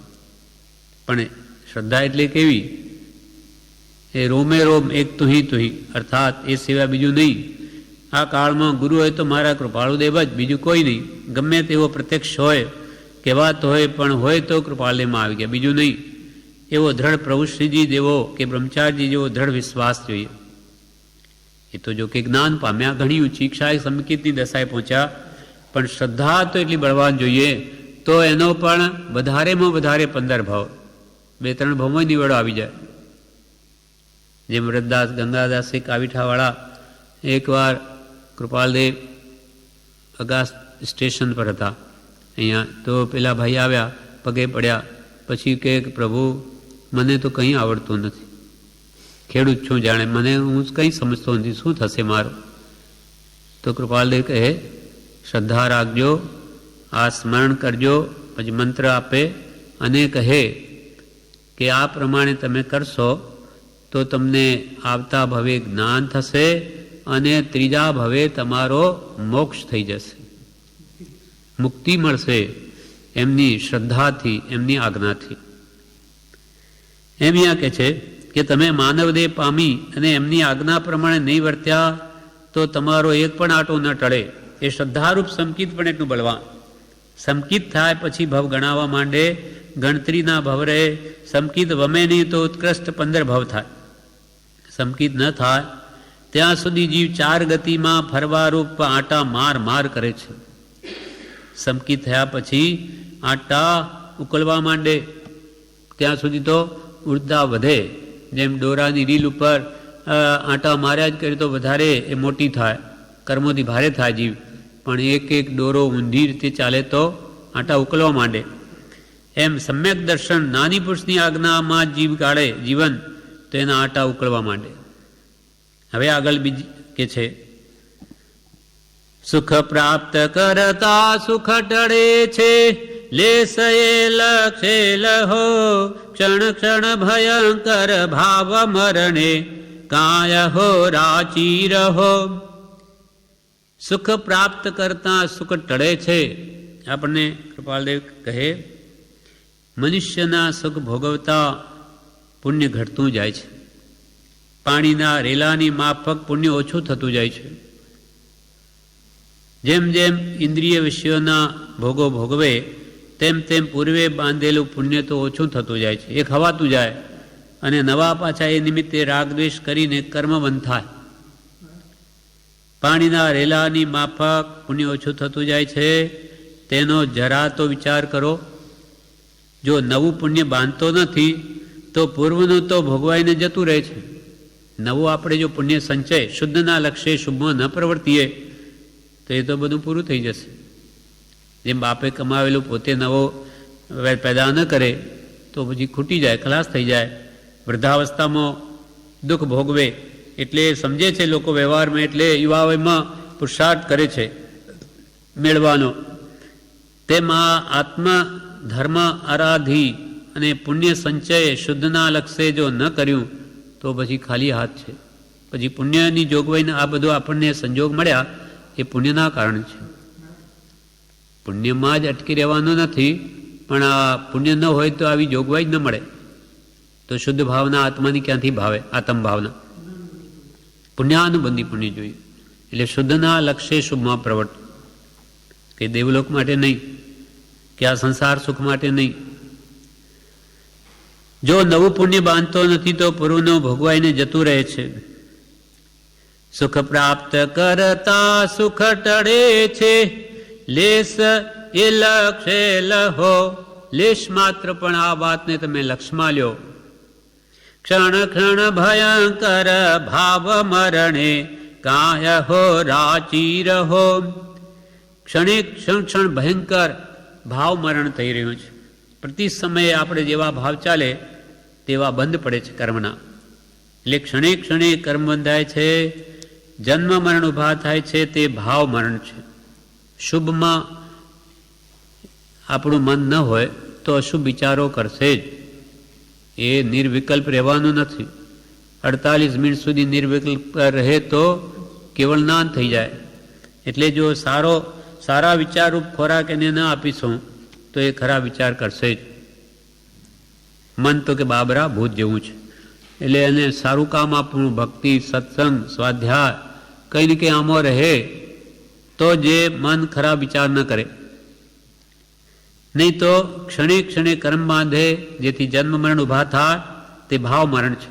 પણ શ્રદ્ધા એટલે કેવી? એ રોમે રોમ એક તુહી અર્થાત એ સિવાય બીજું નહીં. આ કાળમાં ગુરુ હોય તો મારા કૃપાળુદેવ જ, બીજું કોઈ નહીં. ગમે તેવો પ્રત્યક્ષ હોય, કહેવાતો હોય, પણ હોય તો કૃપાલદેવમાં આવી ગયા, બીજું નહીં. એવો દ્રઢ પ્રભુશ્રીજી જેવો કે બ્રહ્મચારીજી જેવો દ્રઢ વિશ્વાસ જોઈએ. એ તો જો કે જ્ઞાન પામ્યા, ઘણી ઊંચી ઈચ્છાએ સમકિતની દશાએ પહોંચ્યા, પણ શ્રદ્ધા તો એટલી બળવાન જોઈએ. તો એનો પણ વધારેમાં વધારે 15 ભાવ, 2-3 ભાવમાં નિવેડો આવી જાય. જેમ વ્રતદાસ ગંગાદાસ કાવીઠાવાળા એકવાર કૃપાલદેવ અગાસ સ્ટેશન પર હતા અહીંયા, તો પેલા ભાઈ આવ્યા, પગે પડ્યા, પછી કહે કે પ્રભુ મને તો કંઈ આવડતું નથી, ખેડૂત છું, જાણે મને હું કંઈ સમજતો નથી, શું થશે મારું? તો કૃપાલદેવ કહે શ્રદ્ધા રાખજો, આ સ્મરણ કરજો. પછી મંત્ર આપે અને કહે કે આ પ્રમાણે તમે કરશો તો તમને આવતા ભવે જ્ઞાન થશે અને ત્રીજા ભવે તમારો મોક્ષ થઈ જશે, મુક્તિ મળશે એમની શ્રદ્ધાથી, એમની આજ્ઞાથી. એમ અહીંયા કહે છે કે તમે માનવદેહ પામી અને એમની આજ્ઞા પ્રમાણે નહીં વર્ત્યા તો તમારો એક પણ આંટો ન ટળે. એ શ્રદ્ધારૂપ સમકિત પણ એટલું બળવાન. સમકિત થાય પછી ભવ ગણાવવા માંડે. ગણતરીના ભવ રહે. સમકિત વમે નહીં તો ઉત્કૃષ્ટ 15 ભવ થાય. સમકિત ન થાય ત્યાં સુધી જીવ ચાર ગતિમાં ફરવારૂપ આંટા માર કરે છે. સમકિત થયા પછી આંટા ઉકળવા માંડે ત્યાં સુધી તો ઉર્જા વધે. જેમ દોરાની રીલ ઉપર આંટા માર્યા જ કરે તો વધારે એ મોટી થાય, કર્મોથી ભારે થાય જીવ. પણ એક દોરો ઊંધી રીતે ચાલે તો આંટા ઉકળવા માંડે. એમ સમ્યક દર્શન નાની પુરુષની આજ્ઞામાં જીવ કાઢે જીવન તો એના આંટા ઉકળવા માંડે. હવે આગળ બીજી કે છે સુખ પ્રાપ્ત કરતા સુખ ટળે છે, લેશ એ લક્ષે લહો, ક્ષણ ક્ષણ ભયંકર ભાવ મરણે, કાય હો રાચી રહો. સુખ પ્રાપ્ત કરતા સુખ ટળે છે. આપણને કૃપાલદેવ કહે, મનુષ્યના સુખ ભોગવતા પુણ્ય ઘટતું જાય છે. પાણીના રેલાની માફક પુણ્ય ઓછું થતું જાય છે. જેમ જેમ ઇન્દ્રિય વિષયોના ભોગો ભોગવે તેમ તેમ પૂર્વે બાંધેલું પુણ્ય તો ઓછું થતું જાય છે, એ ખવાતું જાય અને નવા પાછા એ નિમિત્તે રાગદ્વેષ કરીને કર્મબંધ થાય. પાણીના રેલાની માફક પુણ્ય ઓછું થતું જાય છે. તેનો જરા તો વિચાર કરો. જો નવું પુણ્ય બાંધતો નથી તો પૂર્વનું તો ભોગવાઈને જતું રહે છે. નવું આપણે જો પુણ્ય સંચય શુદ્ધના લક્ષ્ય શુભમાં ન પ્રવર્તીએ તો એ તો બધું પૂરું થઈ જશે. જેમ બાપે કમાવેલું પોતે નવો પેદા ન કરે તો પછી ખૂટી જાય, ખલાસ થઈ જાય. વૃદ્ધાવસ્થામાં દુઃખ ભોગવે એટલે સમજે છે લોકો વ્યવહારમાં, એટલે યુવાઓમાં પુરુષાર્થ કરે છે મેળવાનો. તેમાં આત્મ ધર્મ આરાધી અને પુણ્ય સંચય શુદ્ધના લક્ષ્ય જો ન કર્યું તો પછી ખાલી હાથ છે. પછી પુણ્યની જોગવાઈને આ બધો આપણને સંજોગ મળ્યા એ પુણ્યના કારણે છે. પુણ્યમાં જ અટકી રહેવાનું નથી, પણ આ પુણ્ય ન હોય તો આવી જોગવાઈ જ ન મળે. તો શુદ્ધ ભાવના આત્માની ક્યાંથી ભાવે? આત્મ ભાવના પુણ્યાનુબંધી પુણ્ય જોઈએ. એટલે શુદ્ધના લક્ષ્ય શુભમાં પ્રવર્ત, કે દેવલોક માટે નહીં, કે આ સંસાર સુખ માટે નહીં. જો નવું પુણ્ય બાંધતો નથી તો પૂર્વનું ભોગવાઈને જતું રહે છે. સુખ પ્રાપ્ત કરતા સુખ ટળે છે, લેશ એ લક્ષે લહો. લેશ માત્ર પણ આ વાતને તમે લક્ષમાં લ્યો. ક્ષણ ક્ષણ ભયંકર ભાવ મરણે, કાય હો રાચી રહો. ક્ષણે ક્ષણ ક્ષણ ભયંકર ભાવ મરણ થઈ રહ્યું છે. પ્રતિ સમયે આપણે જેવા ભાવ ચાલે તેવા બંધ પડે છે કર્મના. એટલે ક્ષણે ક્ષણે કર્મ બંધાય છે, જન્મ મરણ ઊભા થાય છે, તે ભાવ મરણ છે. શુભમાં આપણું મન ન હોય તો અશુભ વિચારો કરશે જ. એ નિર્વિકલ્પ રહેવાનું નથી. 48 મિનિટ સુધી નિર્વિકલ્પ રહે તો કેવળ જ્ઞાન થઈ જાય. એટલે જો સારા વિચારરૂપ ખોરાક એને ન આપીશું તો એ ખરા વિચાર કરશે જ. મન તો કે બાબરા ભૂત જેવું છે, એટલે એને સારું કામ આપવું, ભક્તિ, સત્સંગ, સ્વાધ્યાય કંઈ ને કંઈ આમાં રહે તો જે મન ખરાબ વિચાર ન કરે. નહીં તો ક્ષણે ક્ષણે કર્મ બાંધે, જેથી જન્મ મરણ ઊભા થાય તે ભાવ મરણ છે.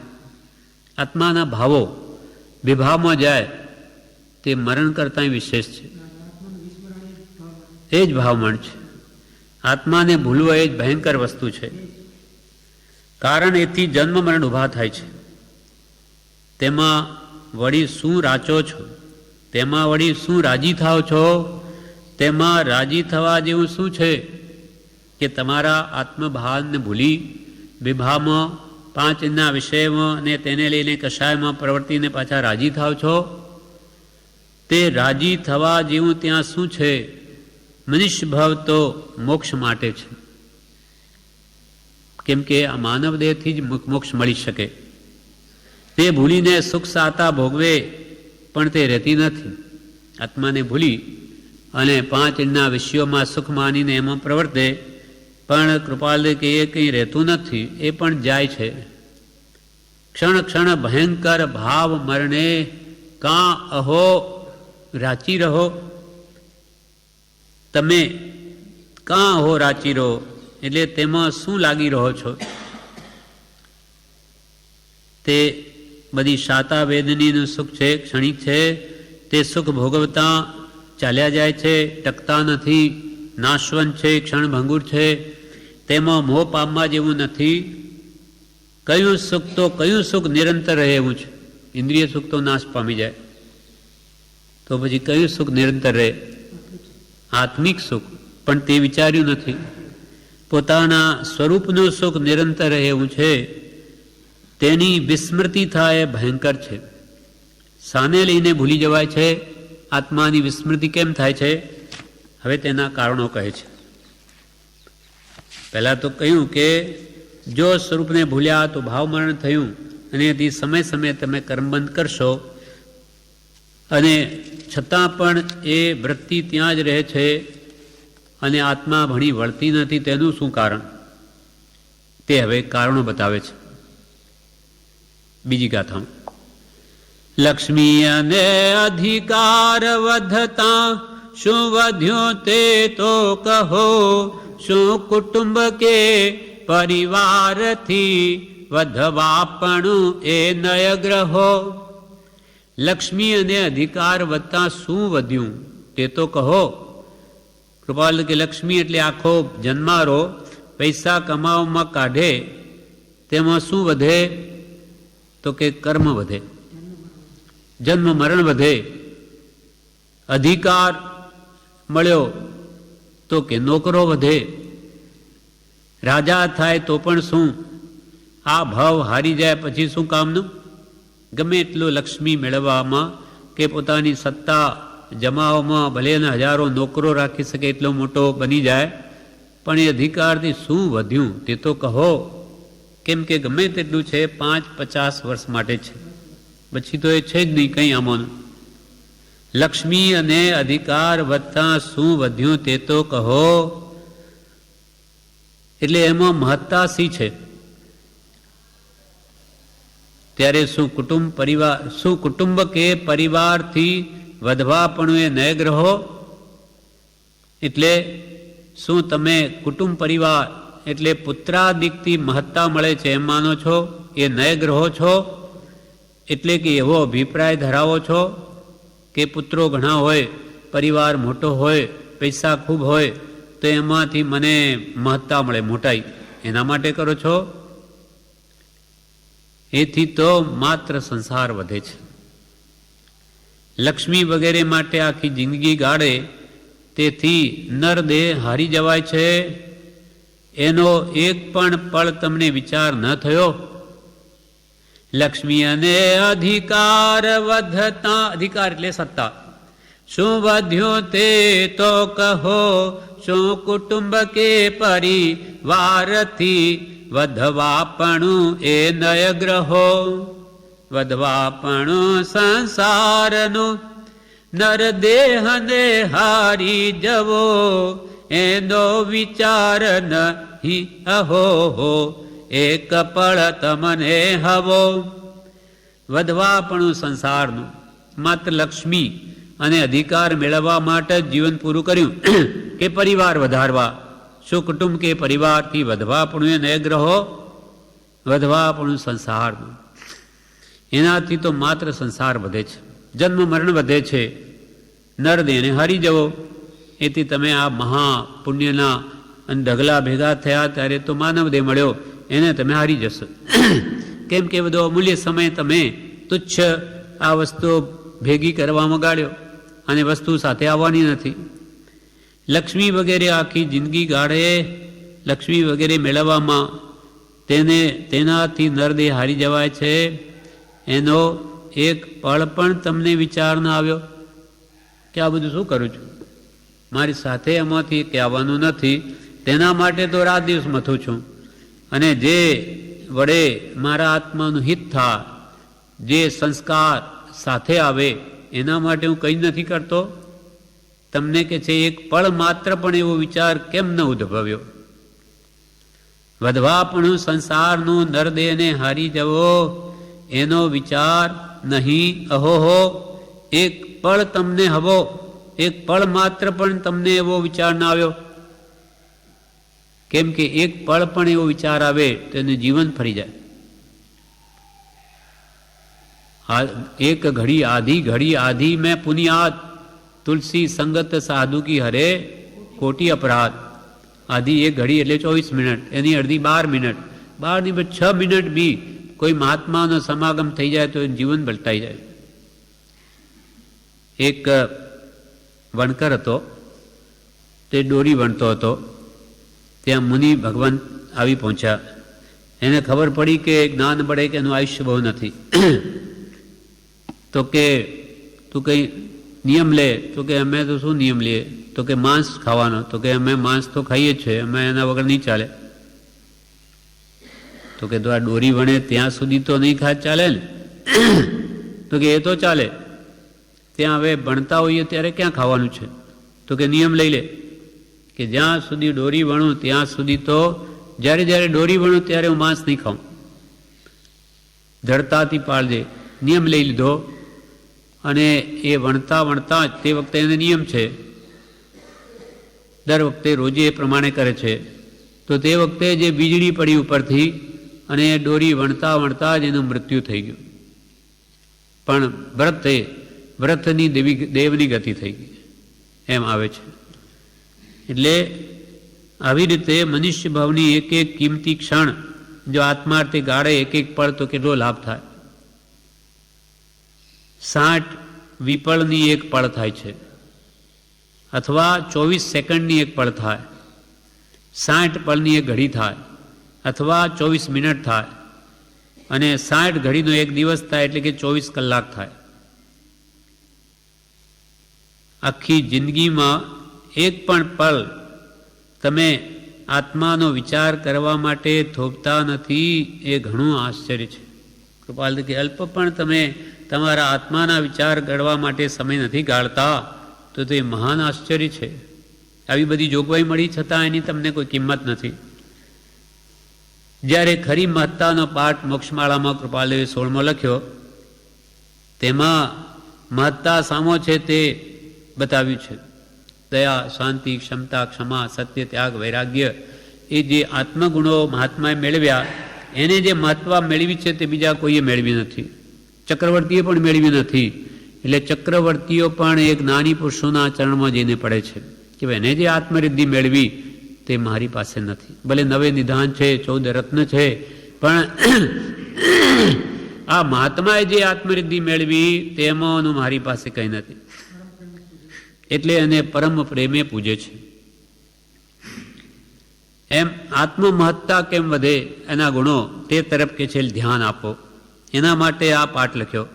આત્માના ભાવો વિભાવમાં જાય તે મરણ કરતાં વિશેષ છે. એ જ ભાવ મરણ છે. આત્માને ભૂલવો એ જ ભયંકર વસ્તુ છે. કારણ એથી જન્મ મરણ ઊભા થાય છે. તેમાં વળી શું રાચો છો? તેમાં વળી શું રાજી થાવ છો? તેમાં રાજી થવા જેવું શું છે કે તમારા આત્મભાવને ભૂલી વિભાવમાં, પાંચ ઇન્દ્રિયના વિષયમાં અને તેને લઈને કશાયમાં પ્રવૃત્તિને પાછા રાજી થાવ છો? તે રાજી થવા જેવું ત્યાં શું છે? મનુષ્ય ભાવ તો મોક્ષ માટે છે. કેમ કે આ માનવ દેહથી જ મોક્ષ મળી શકે. તે ભૂલીને સુખ સાતા ભોગવે પણ તે રહેતી નથી. આત્માને ભૂલી અને પાંચ ઇન્દ્રિયના વિષયોમાં સુખ માનીને એમાં પ્રવર્તે, પણ કૃપાલદેવ કે એ કંઈ રહેતું નથી, એ પણ જાય છે. ક્ષણ ક્ષણ ભયંકર ભાવ મરણે, કાં અહો રાચી રહો. તમે કાં અહો રાચી રહો એટલે તેમાં શું લાગી રહો છો? તે બધી શાતા વેદનીનું સુખ છે, ક્ષણિક છે. તે સુખ ભોગવતા ચાલ્યા જાય છે, ટકતા નથી, નાશવંત છે, ક્ષણભંગુર છે. તેમાં મોહ પામવા જેવું નથી. કયું સુખ નિરંતર રહે એવું છે? ઇન્દ્રિય સુખ તો નાશ પામી જાય, તો પછી કયું સુખ નિરંતર રહે? આત્મિક સુખ. પણ તે વિચાર્યું નથી. પોતાના સ્વરૂપનું સુખ નિરંતર રહે એવું છે. તેની વિસ્મૃતિ થાય એ ભયંકર છે. સાને લઈને ભૂલી જવાય છે આત્માની વિસ્મૃતિ કેમ થાય છે? હવે તેના કારણો કહે છે. પહેલાં તો કહ્યું કે જો સ્વરૂપને ભૂલ્યા તો ભાવમરણ થયું, અને એથી સમય સમયે તમે કર્મબંધ કરશો અને છતાં પણ એ વૃત્તિ ત્યાં જ રહે છે અને આત્મા ભણી વળતી નથી, તેનું શું કારણ? તે હવે કારણો બતાવે છે બીજી ગાથામાં. લક્ષ્મી અને અધિકાર વધતા શું વધ્યું તે તો કહો, શું કુટુંબ કે પરિવારથી વધવાપણું એ નયગ્રહો. લક્ષ્મી અને અધિકાર વધતા શું વધ્યું તે તો કહો. કૃપાલ કે લક્ષ્મી એટલે આખો જન્મારો પૈસા કમાવામાં કાઢે, તેમાં શું વધે? તો કે કર્મ વધે, જન્મ મરણ વધે. અધિકાર મળ્યો તો કે નોકરો વધે. રાજા થાય તો પણ શું? આ ભાવ હારી જાય પછી શું કામનું? ગમે એટલું લક્ષ્મી મેળવવામાં કે પોતાની સત્તા જમાવવામાં ભલે હજારો નોકરો રાખી શકે એટલો મોટો બની જાય, પણ એ અધિકારથી શું વધ્યું તે તો કહો. કેમ કે ગમે તેટલું છે 5-50 વર્ષ માટે છે, પછી તો એ છે જ નહીં કંઈ આમાંનું. લક્ષ્મી અને અધિકાર વધતા શું વધ્યું તે તો કહો. એટલે એમાં મહત્તા શી છે? ત્યારે શું કુટુંબ કે પરિવારથી વધવા પણ એ નયગ્રહો? એટલે શું તમે કુટુંબ પરિવાર એટલે પુત્રાદિકથી મહત્તા મળે છે એમ માનો છો? એ નયગ્રહો છો? એટલે કે એવો અભિપ્રાય ધરાવો છો કે પુત્રો ઘણા હોય, પરિવાર મોટો હોય, પૈસા ખૂબ હોય તો એમાંથી મને મહત્તા મળે, મોટાઈ, એના માટે કરો છો? એથી તો માત્ર સંસાર વધે છે. લક્ષ્મી વગેરે માટે આખી જિંદગી ગાળે, તેથી નરદેહ હારી જવાય છે. એનો એક પણ પળ તમને વિચાર ન થયો? લક્ષ્મી અને અધિકાર વધતા, અધિકાર એટલે સત્તા, શું વધ્યું તે તો કહો. શું કુટુંબ કે પરિવારથી વધવાપણું એ નયગ્રહો. વધવાપણું સંસારનું નરદેહને હારી જવો, એનો વિચાર નહીં અહો એક પળ તમને હવો. વધવાપણું સંસારનું, માત્ર લક્ષ્મી અને અધિકાર મેળવવા માટે જ જીવન પૂરું કર્યું કે પરિવાર વધારવા? શું કુટુંબ કે પરિવારથી વધવાપણું એ નયગ્રહો? વધવાપણું સંસારનું, એનાથી તો માત્ર સંસાર વધે છે, જન્મ મરણ વધે છે. નરદેહને હારી જવો, એથી તમે આ મહાપુણ્યના અને ઢગલા ભેગા થયા ત્યારે તો માનવદેહ મળ્યો, એને તમે હારી જશો. કેમ કે બધો અમૂલ્ય સમય તમે તુચ્છ આ વસ્તુ ભેગી કરવામાં ગાળ્યો અને વસ્તુ સાથે આવવાની નથી. લક્ષ્મી વગેરે આખી જિંદગી ગાળે, લક્ષ્મી વગેરે મેળવવામાં તેનાથી નરદેહ હારી જવાય છે. એનો એક પળ પણ તમને વિચાર ન આવ્યો કે આ બધું શું કરું છું, મારી સાથે એમાંથી કે આવવાનું નથી, તેના માટે તો રાત દિવસ મથું છું. અને જે વડે મારા આત્માનું હિત થાય, જે સંસ્કાર સાથે આવે, એના માટે હું કંઈ નથી કરતો. તમને કે છે એક પળ માત્ર પણ એવો વિચાર કેમ ન ઉદ્ભવ્યો? વધવાપણું સંસારનું નરદેહને હારી જવો, એનો વિચાર નહીં અહોહો. એક પળ તમને હવો, એક પળ માત્ર પણ તમને એવો વિચાર ના આવ્યો? કેમ કે એક પળ પણ એવો વિચાર આવે તો એનું જીવન ફરી જાય. એક ઘડી આધી મેં પુનિયાદ, તુલસી સંગત સાધુ કી હરે કોટી અપરાધ. આધી એક ઘડી એટલે 24 મિનિટ, એની અડધી 12 મિનિટ, 12 ની 6 મિનિટ બી કોઈ મહાત્માનો સમાગમ થઈ જાય તો એનું જીવન બલટાઈ જાય. એક વણકર હતો, તે દોરી વણતો હતો. ત્યાં મુનિ ભગવાન આવી પહોંચ્યા. એને ખબર પડી કે જ્ઞાન મળે કે એનું આયુષ્ય બહુ નથી. તો કે તું કંઈ નિયમ લે તો કે અમે તો શું નિયમ લઈએ, તો કે માંસ ખાવાનો, તો કે અમે માંસ તો ખાઈએ જ છીએ, અમે એના વગર નહીં ચાલે. તો કે આ દોરી વણે ત્યાં સુધી તો નહીં ચાલે ને. તો કે એ તો ચાલે, ત્યાં હવે ભણતા હોઈએ ત્યારે ક્યાં ખાવાનું છે, તો કે નિયમ લઈ લે કે જ્યાં સુધી દોરી વણું ત્યાં સુધી તો, જ્યારે જ્યારે દોરી વણું ત્યારે હું માંસ નહીં ખાઉં. જડતાથી પાળજે, નિયમ લઈ લીધો. અને એ વણતા વણતા તે વખતે એને નિયમ છે, દર વખતે રોજે એ પ્રમાણે કરે છે. તો તે વખતે જે વીજળી પડી ઉપરથી અને દોરી વણતા વણતા જ એનું મૃત્યુ થઈ ગયું. પણ વ્રતની દેવની ગતિ થઈ ગઈ, એમ આવે છે. એટલે આવી રીતે મનુષ્ય ભાવની એક એક કિંમતી ક્ષણ જો આત્માર્થે ગાળે એક એક પળ તો કેટલો લાભ થાય. 60 વિપળની એક પળ થાય છે, અથવા 24 સેકન્ડની એક પળ થાય, 60 પળની એક ઘડી થાય, અથવા 24 મિનિટ થાય, અને 60 ઘડીનો એક દિવસ થાય એટલે કે 24 કલાક થાય. આખી જિંદગીમાં એક પણ પળ તમે આત્માનો વિચાર કરવા માટે થોપતા નથી, એ ઘણું આશ્ચર્ય છે. કૃપાલ કે અલ્પ પણ તમે તમારા આત્માના વિચાર કરવા માટે સમય નથી ગાળતા, તો તે મહાન આશ્ચર્ય છે. આવી બધી જોગવાઈ મળી છતાં એની તમને કોઈ કિંમત નથી. જ્યારે ખરી મહત્તાનો પાઠ મોક્ષમાળામાં કૃપાલદેવે 16મો લખ્યો, તેમાં મહત્તા સામો છે તે બતાવ્યું છે. દયા, શાંતિ, ક્ષમતા, ક્ષમા, સત્ય, ત્યાગ, વૈરાગ્ય, એ જે આત્મગુણો મહાત્માએ મેળવ્યા, એને જે મહત્વ મેળવી છે તે બીજા કોઈએ મેળવી નથી, ચક્રવર્તીએ પણ મેળવી નથી. એટલે ચક્રવર્તીઓ પણ એક જ્ઞાની પુરુષોના ચરણમાં જઈને પડે છે કે એને જે આત્મરિદ્ધિ મેળવી તે મારી પાસે નથી. ભલે 9 નિધાન છે, 14 રત્ન છે, પણ આ મહાત્માએ જે આત્મરિદ્ધિ મેળવી તેમાંનું મારી પાસે કંઈ નથી. એટલે એને પરમ પ્રેમે પૂજે છે. એમ આત્મ મહત્તા કેમ વધે, એના ગુણો તે તરફ કે છે ધ્યાન આપો. એના માટે આ પાઠ લખ્યો.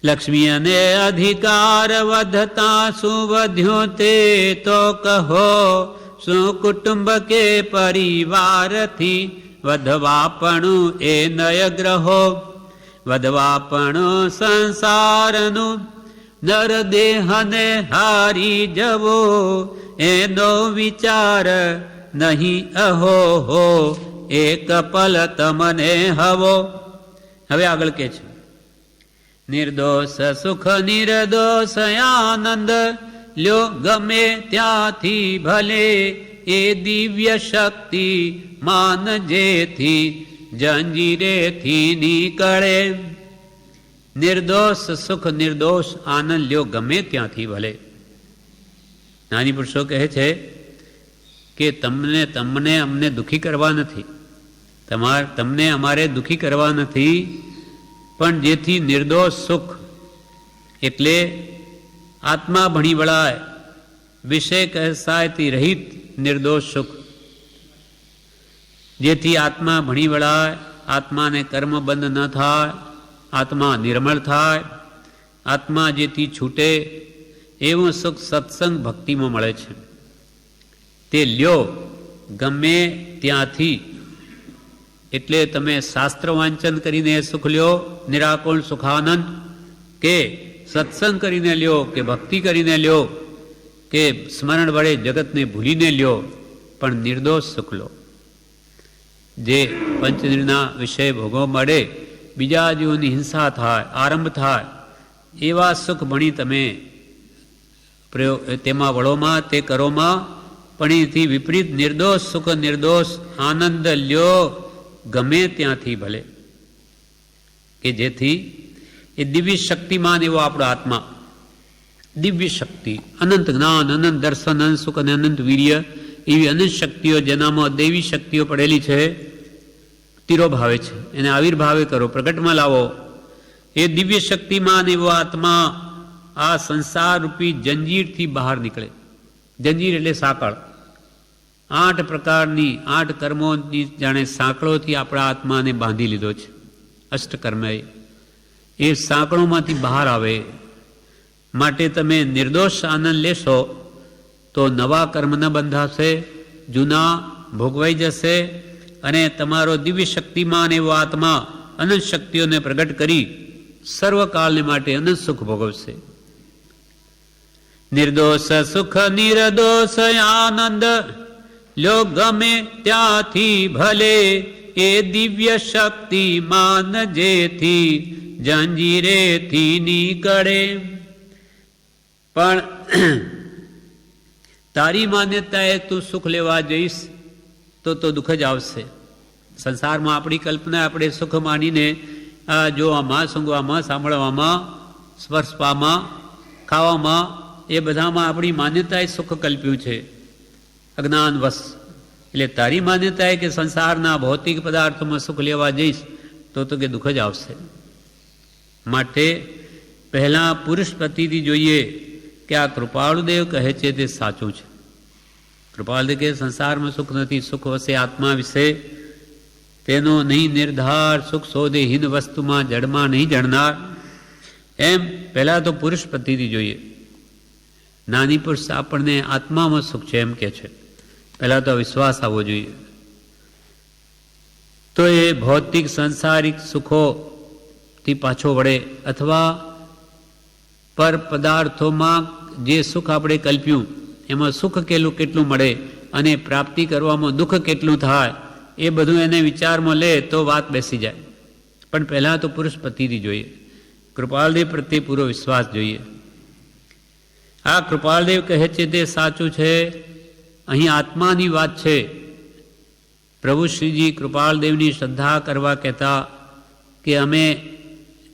લક્ષ્મી અને અધિકાર વધતા શું વધ્યો તે તો કહો, શું કુટુંબ કે પરિવારથી વધવાપણું એ નયગ્રહો, વધવાપણું સંસારનું નર દેહને હારી જવો, એનો વિચાર નહીં અહો હો, એક પલ તમને હવો. હવે આગળ કે છે, નિર્દોષ સુખ નિર્દોષ આનંદ લ્યો ગમે ત્યાંથી ભલે, એ દિવ્ય શક્તિ માન જેથી જંજીરેથી નીકળે. નિર્દોષ સુખ નિર્દોષ આનંદ લ્યો ગમે ત્યાંથી ભલે. જ્ઞાની પુરુષો કહે છે કે તમને અમને દુઃખી કરવા નથી, તમને અમારે દુઃખી કરવા નથી, પણ જેથી નિર્દોષ સુખ એટલે આત્મા ભણી વળાય, વિષય કહેસાયથી રહિત નિર્દોષ સુખ, જેથી આત્મા ભણી વળાય, આત્માને કર્મ બંધ ન થાય, આત્મા નિર્મળ થાય, આત્મા જેથી છૂટે, એવું સુખ સત્સંગ ભક્તિમાં મળે છે. તે લ્યો ગમે ત્યાંથી. એટલે તમે શાસ્ત્ર વાંચન કરીને સુખ લ્યો, નિરાકોણ સુખાનંદ, કે સત્સંગ કરીને લ્યો, કે ભક્તિ કરીને લ્યો, કે સ્મરણ વડે જગતને ભૂલીને લ્યો, પણ નિર્દોષ સુખ લો. જે પંચેન્દ્રિયના વિષય ભોગવો મળે, બીજા જીવોની હિંસા થાય, આરંભ થાય, એવા સુખ ભણી તમે તેમાં વળોમાં, તે કરોમાં, પણ એથી વિપરીત નિર્દોષ સુખ નિર્દોષ આનંદ લ્યો ગમે ત્યાંથી ભલે, કે જેથી એ દિવ્ય શક્તિમાન એવો આપણો આત્મા, દિવ્ય શક્તિ, અનંત જ્ઞાન, અનંત દર્શન, અનંત સુખ અને અનંત વીર્ય, એવી અનંત શક્તિઓ જેનામાં દૈવી શક્તિઓ પડેલી છે, તિરોભાવે છે, એને આવિર્ભાવે કરો, પ્રગટમાં લાવો. એ દિવ્ય શક્તિમાન એવો આત્મા આ સંસાર રૂપી જંજીરથી બહાર નીકળે. જંજીર એટલે સાંકળ, 8 પ્રકારની 8 કર્મોની જાણે સાંકળોથી આપણા આત્માને બાંધી લીધો છે, અષ્ટકર્મ. એ સાંકળોમાંથી બહાર આવે, માટે તમે નિર્દોષ આનંદ લેશો તો નવા કર્મ ન બંધાશે, જૂના ભોગવાઈ જશે અને તમારો દિવ્ય શક્તિમાન એવો આત્મા અનંત શક્તિઓને પ્રગટ કરી સર્વકાળને માટે અનંત સુખ ભોગવશે. નિર્દોષ સુખ નિર્દોષ આનંદ લો ગમે ત્યાંથી ભલે, એ દિવ્ય શક્તિમાન જેથી જંજીરેથી નીકળે. પણ તારી માન્યતાએ તું સુખ લેવા જઈશ તો દુઃખ જ આવશે. સંસારમાં આપણી કલ્પના આપણે સુખ માનીને જોવામાં, સૂંઘવામાં, સાંભળવામાં, સ્પર્શવામાં, ખાવામાં, એ બધામાં આપણી માન્યતાએ સુખ કલ્પ્યું છે અજ્ઞાનવશ. એટલે તારી માન્યતાએ કે સંસારના ભૌતિક પદાર્થોમાં સુખ લેવા જઈશ તો કે દુઃખ જ આવશે. માટે પહેલાં પુરુષ પ્રતીતિ જોઈએ કે આ કૃપાળુદેવ કહે છે તે સાચું છે. કૃપાળુદેવ કે સંસારમાં સુખ નથી, સુખ વસે આત્મા વિશે, તેનો નહીં નિર્ધાર, સુખ શોધે હીન વસ્તુમાં, જડમાં નહીં જડનાર. એમ પહેલાં તો પુરુષ પ્રતીતિ જોઈએ. નાની પુરુષ આપણને આત્મામાં સુખ છે એમ કે છે. પહેલાં તો વિશ્વાસ આવવો જોઈએ. તો એ ભૌતિક સંસારિક સુખોથી પાછો વળે, અથવા પર પદાર્થોમાં જે સુખ આપણે કલ્પ્યું એમાં સુખ કેટલું મળે અને પ્રાપ્તિ કરવામાં દુઃખ કેટલું થાય, એ બધું એને વિચારમાં લે તો વાત બેસી જાય. પણ પહેલાં તો પુરુષ પ્રતીતિ જોઈએ, કૃપાલદેવ પ્રત્યે પૂરો વિશ્વાસ જોઈએ. આ કૃપાલદેવ કહે છે તે સાચું છે. અહીં આત્માની વાત છે. પ્રભુ શ્રીજી કૃપાલદેવની શ્રદ્ધા કરવા કહેતા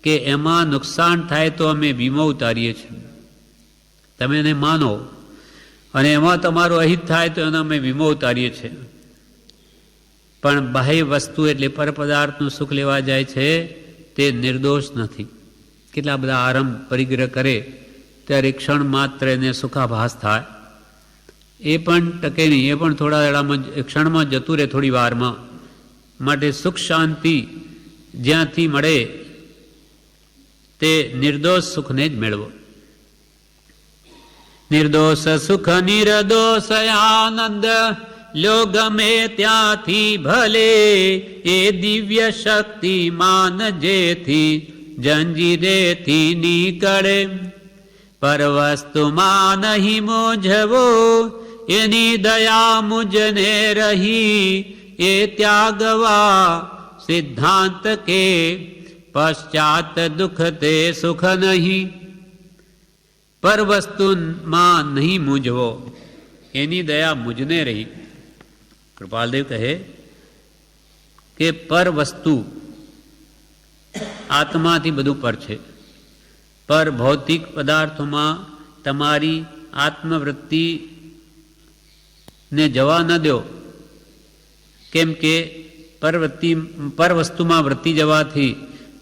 કે એમાં નુકસાન થાય તો અમે વીમો ઉતારીએ છીએ. તમે એને માનો અને એમાં તમારું અહિત થાય તો એનો અમે વીમો ઉતારીએ છીએ. પણ બાહ્ય વસ્તુ એટલે પરપદાર્થનું સુખ લેવા જાય છે તે નિર્દોષ નથી. કેટલા બધા આરંભ પરિગ્રહ કરે ત્યારે ક્ષણ માત્ર એને સુખાભાસ થાય, એ પણ ટકે નહીં, એ પણ થોડા વેળામાં ક્ષણમાં જતું રહે, થોડી વારમાં. માટે સુખ શાંતિ જ્યાંથી મળે તે નિર્દોષ સુખને જ મેળવો. નિર્દોષ સુખ નિર્દોષ આનંદ લો ગમે ત્યાંથી ભલે, એ દિવ્ય શક્તિમાન જેથી જંજીરેથી નીકળે. પર વસ્તુમાં નહીં મોજવો, એની દયા મુજને રહી, એ ત્યાગવા સિદ્ધાંત કે પશ્ચાત દુઃખ તે સુખ નહીં. પર વસ્તુમાં નહીં મૂંઝવો, એની દયા મુજને રહી. કૃપાલદેવ કહે કે પર વસ્તુ આત્માથી બધું પર છે. પર ભૌતિક પદાર્થોમાં તમારી આત્મવૃત્તિને જવા ન દો. કેમ કે પર વસ્તુમાં વૃત્તિ જવાથી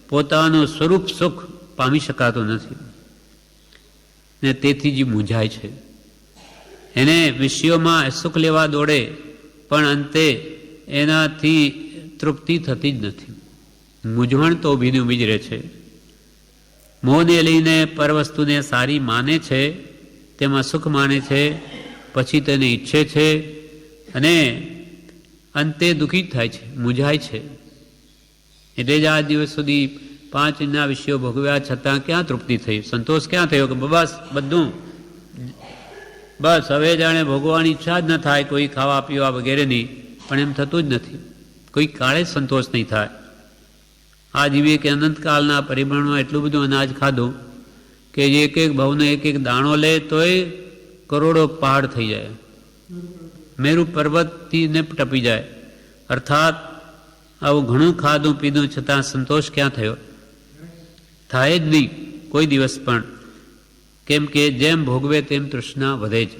પોતાનું સ્વરૂપ સુખ પામી શકાતું નથી ને તેથી જ મૂંઝાય છે. એને વિષયોમાં સુખ લેવા દોડે પણ અંતે એનાથી તૃપ્તિ થતી જ નથી. મૂંઝવણ તો ઊભીને ઊભી જ રહે છે. મોહને લઈને પરવસ્તુને સારી માને છે, તેમાં સુખ માને છે, પછી તેને ઈચ્છે છે અને અંતે દુઃખી થાય છે, મૂંઝાય છે. એટલે જ આ દિવસ સુધી 5 વિષયો ભોગવ્યા છતાં ક્યાં તૃપ્તિ થઈ, સંતોષ ક્યાં થયો કે બસ હવે જાણે ભોગવવાની ઈચ્છા જ ન થાય, કોઈ ખાવા પીવા વગેરેની. પણ એમ થતું જ નથી. કોઈ કાળે સંતોષ નહીં થાય. આ જીવીએ કે અનંતકાળના પરિભ્રમણમાં એટલું બધું અનાજ ખાધું કે એક એક ભાવનો એક એક દાણો લે તોય કરોડો પહાડ થઈ જાય, મેરુ પર્વતથીને ટપી જાય. અર્થાત આવું ઘણું ખાધું પીધું છતાં સંતોષ ક્યાં થયો? થાય જ નહીં કોઈ દિવસ પણ. કેમ કે જેમ ભોગવે તેમ તૃષ્ણા વધે છે.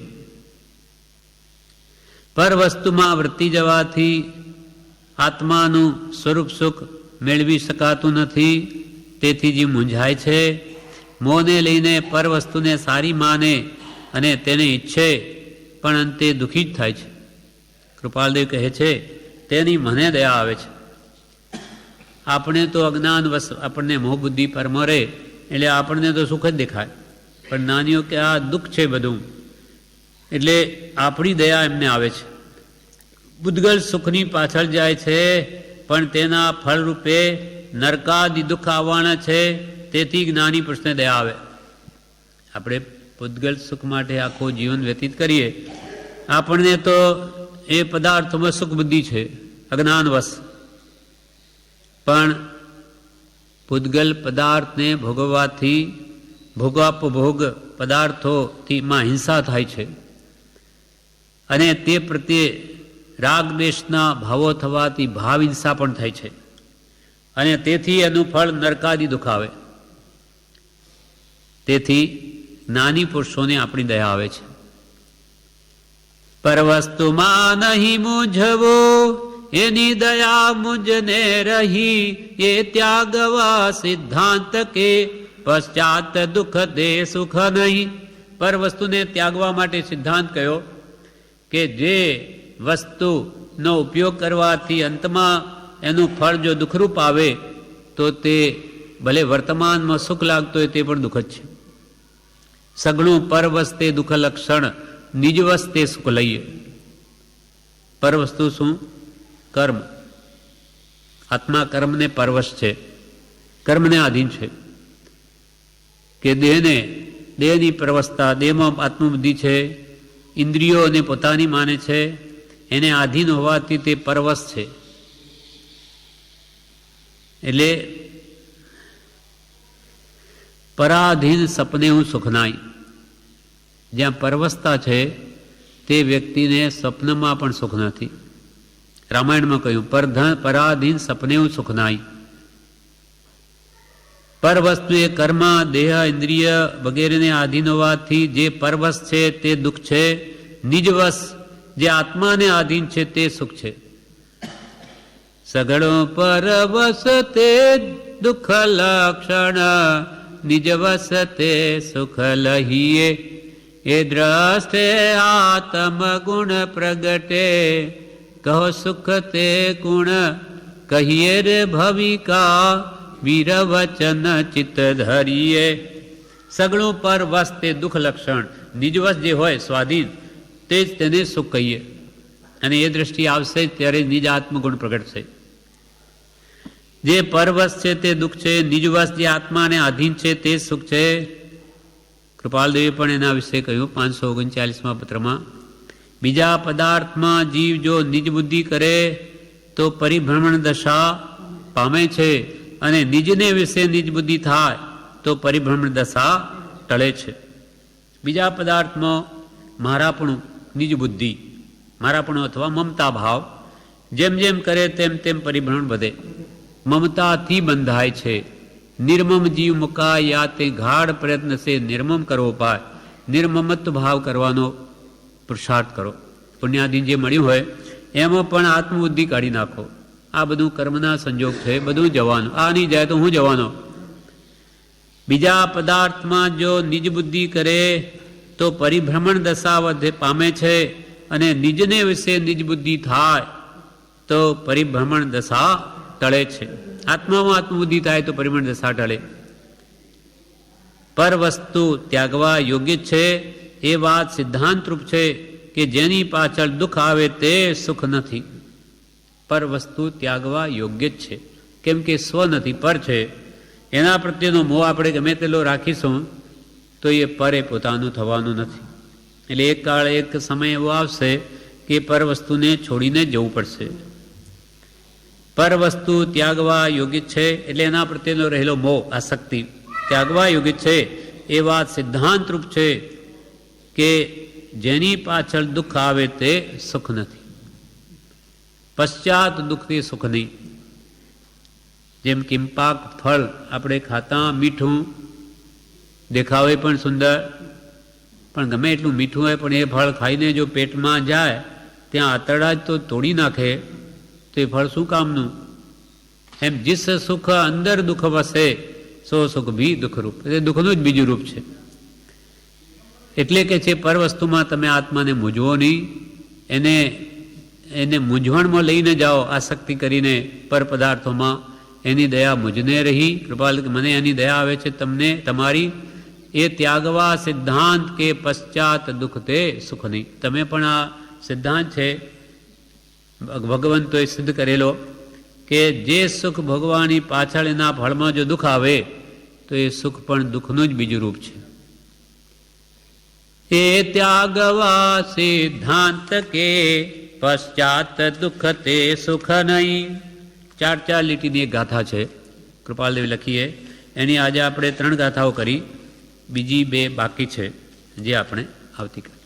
પર વસ્તુમાં વૃત્તિ જવાથી આત્માનું સ્વરૂપ સુખ મેળવી શકાતું નથી, તેથી જ મૂંઝાય છે. મોહને લઈને પર વસ્તુને સારી માને અને તેને ઈચ્છે પણ અંતે દુઃખી જ થાય છે. કૃપાલદેવ કહે છે તેની મને દયા આવે છે. આપણે તો અજ્ઞાનવશ આપણને મોહ બુદ્ધિ પર મરે એટલે આપણને તો સુખ જ દેખાય. પણ જ્ઞાનીઓ કે આ દુઃખ છે બધું, એટલે આપણી દયા એમને આવે છે. પૂતગલ સુખની પાછળ જાય છે, પણ તેના ફળરૂપે નરકાદિ દુઃખ આવવાના છે, તેથી જ્ઞાની પુરુષને દયા આવે. આપણે પૂતગલ સુખ માટે આખું જીવન વ્યતીત કરીએ, આપણને તો એ પદાર્થોમાં સુખ બુદ્ધિ છે અજ્ઞાનવશ, પણ પૂતગલ પદાર્થને ભોગવવાથી ભોગોપભોગ પદાર્થોથી માં હિંસા થાય છે, અને તે પ્રત્યે રાગ દ્વેષના ભાવો થવાથી ભાવ હિંસા પણ થાય છે, અને તેથી એનું ફળ નરકાદિ દુઃખ આવે. તેથી જ્ઞાની પુરુષોને આપણી દયા આવે છે. પરવસ્તુમાં નહીં મૂંઝવો, એની દયા મુજને રહી, એ ત્યાગવા સિદ્ધાંત કે પશ્ચાત દુઃખ દે સુખ નહીં. પર વસ્તુને ત્યાગવા માટે સિદ્ધાંત કયો કે જે વસ્તુનો ઉપયોગ કરવાથી અંતમાં એનું ફળ જો દુઃખરૂપ આવે તો તે ભલે વર્તમાનમાં સુખ લાગતો હોય તે પણ દુઃખ જ છે. સગળું પરવસ્તે દુઃખ લક્ષણ, નિજવસ્તે સુખ લઈએ. પરવસ્તુ શું? કર્મ. આત્મા કર્મને પરવશ છે, કર્મને આધીન છે. કે દેહની પ્રવસ્થા, દેહમાં આત્મબુદ્ધિ છે, ઇન્દ્રિયોને પોતાની માને છે, એને આધીન હોવાથી તે પરવશ છે. એટલે પરાધીન સપને હું સુખનાઈ. જ્યાં પરવસ્થા છે તે વ્યક્તિને સ્વપ્નમાં પણ સુખ નથી. રામાયણમાં કહ્યું પરાધીન સપને હું સુખનાઈ. પરવસ્તુ એ કર્મ, દેહ, ઇન્દ્રિય વગેરેને આધીન હોવાથી જે પરવશ છે તે દુઃખ છે. નિજવશ જે આત્માને આધીન છે તે સુખ છે. સગળો પરવશ તે દુઃખ લક્ષણ, નિજવશ તે સુખ લહીએ. એ દ્રષ્ટે આત્મ ગુણ પ્રગટે, કહો સુખ તે ગુણ કહીએ રે ભવિકા, વીર વચન ચિત્ત ધરીએ. સગળું પરવશ તે દુઃખ લક્ષણ, નિજવશ જે હોય સ્વાધીન તે જ તેને સુખ કહીએ. અને એ દ્રષ્ટિ આવશે ત્યારે નિજ આત્મગુણ પ્રગટ છે. જે પરવશ છે તે દુઃખ છે, નિજવશ જે આત્માને આધીન છે તે સુખ છે. કૃપાલદેવે પણ એના વિશે કહ્યું 539માં પત્રમાં. બીજા પદાર્થમાં જીવ જો નિજ બુદ્ધિ કરે તો પરિભ્રમણ દશા પામે છે, અને નિજને વિશે નિજ બુદ્ધિ થાય તો પરિભ્રમણ દશા ટળે છે. બીજા પદાર્થમાં મારાપણું, નિજ બુદ્ધિ, મારાપણું અથવા મમતા ભાવ જેમ જેમ કરે તેમ તેમ પરિભ્રમણ વધે. મમતાથી બંધાય છે. નિર્મમ જીવ મુકાય યા તે ગાઢ પ્રયત્ન છે નિર્મમ કરવો પાય. નિર્મમત્વ ભાવ કરવાનો પુરુષાર્થ કરો. પુણ્યાધીન જે મળ્યું હોય એમાં પણ આત્મબુદ્ધિ કાઢી નાખો. આ બધું કર્મના સંજોગ છે, બધું જવાનું. આ નહીં જાય તો હું જવાનો. બીજા પદાર્થમાં જો નિજ બુદ્ધિ કરે તો પરિભ્રમણ દશા વધે પામે છે, અને નિજને વિશે નિજ બુદ્ધિ થાય તો પરિભ્રમણ દશા ટળે છે. આત્મામાં આત્મબુદ્ધિ થાય તો પરિભ્રમણ દશા ટળે. પર વસ્તુ ત્યાગવા યોગ્ય છે એ વાત સિદ્ધાંતરૂપ છે કે જેની પાછળ દુઃખ આવે તે સુખ નથી. પર વસ્તુ ત્યાગવા યોગ્ય જ છે, કેમ કે સ્વ નથી, પર છે. એના પ્રત્યેનો મોહ આપણે ગમે તેટલો રાખીશું તો એ પરે પોતાનું થવાનું નથી. એટલે એક કાળ એક સમય એવો આવશે કે પર વસ્તુને છોડીને જવું પડશે. પર વસ્તુ ત્યાગવા યોગ્ય છે એટલે એના પ્રત્યેનો રહેલો મોહ, આસક્તિ ત્યાગવા યોગ્ય છે એ વાત સિદ્ધાંતરૂપ છે કે જેની પાછળ દુઃખ આવે તે સુખ નથી. પશ્ચાત દુઃખથી સુખ નહીં. જેમ કિંપાક ફળ આપણે ખાતા મીઠું દેખાવે પણ સુંદર, પણ ગમે એટલું મીઠું હોય પણ એ ફળ ખાઈને જો પેટમાં જાય ત્યાં આતરડા જ તો તોડી નાખે તો એ ફળ શું કામનું? એમ જીસ સુખ અંદર દુઃખ વસે સો સુખ ભી દુઃખરૂપ. એ દુઃખનું જ બીજું રૂપ છે. એટલે કે છે પર વસ્તુમાં તમે આત્માને મૂંઝવો નહીં. એને મૂંઝવણમાં લઈને જાઓ આસક્તિ કરીને પર પદાર્થોમાં. એની દયા મુજને રહી. કૃપાલ મને એની દયા આવે છે તમને તમારી, એ ત્યાગવા સિદ્ધાંત કે પશ્ચાત દુઃખ તે સુખ નહીં. તમે પણ આ સિદ્ધાંત છે ભગવંતોએ સિદ્ધ કરેલો કે જે સુખ ભોગવાની પાછળ એના ફળમાં જો દુઃખ આવે તો એ સુખ પણ દુઃખનું જ બીજું રૂપ છે. એ ત્યાગવા સિદ્ધાંત કે પશ્ચાત દુઃખ તે સુખ નહીં. 4 લીટીની એક ગાથા છે, કૃપાલદેવી લખીએ. એની આજે આપણે 3 ગાથાઓ કરી, બીજી 2 બાકી છે જે આપણે આવતીકાલે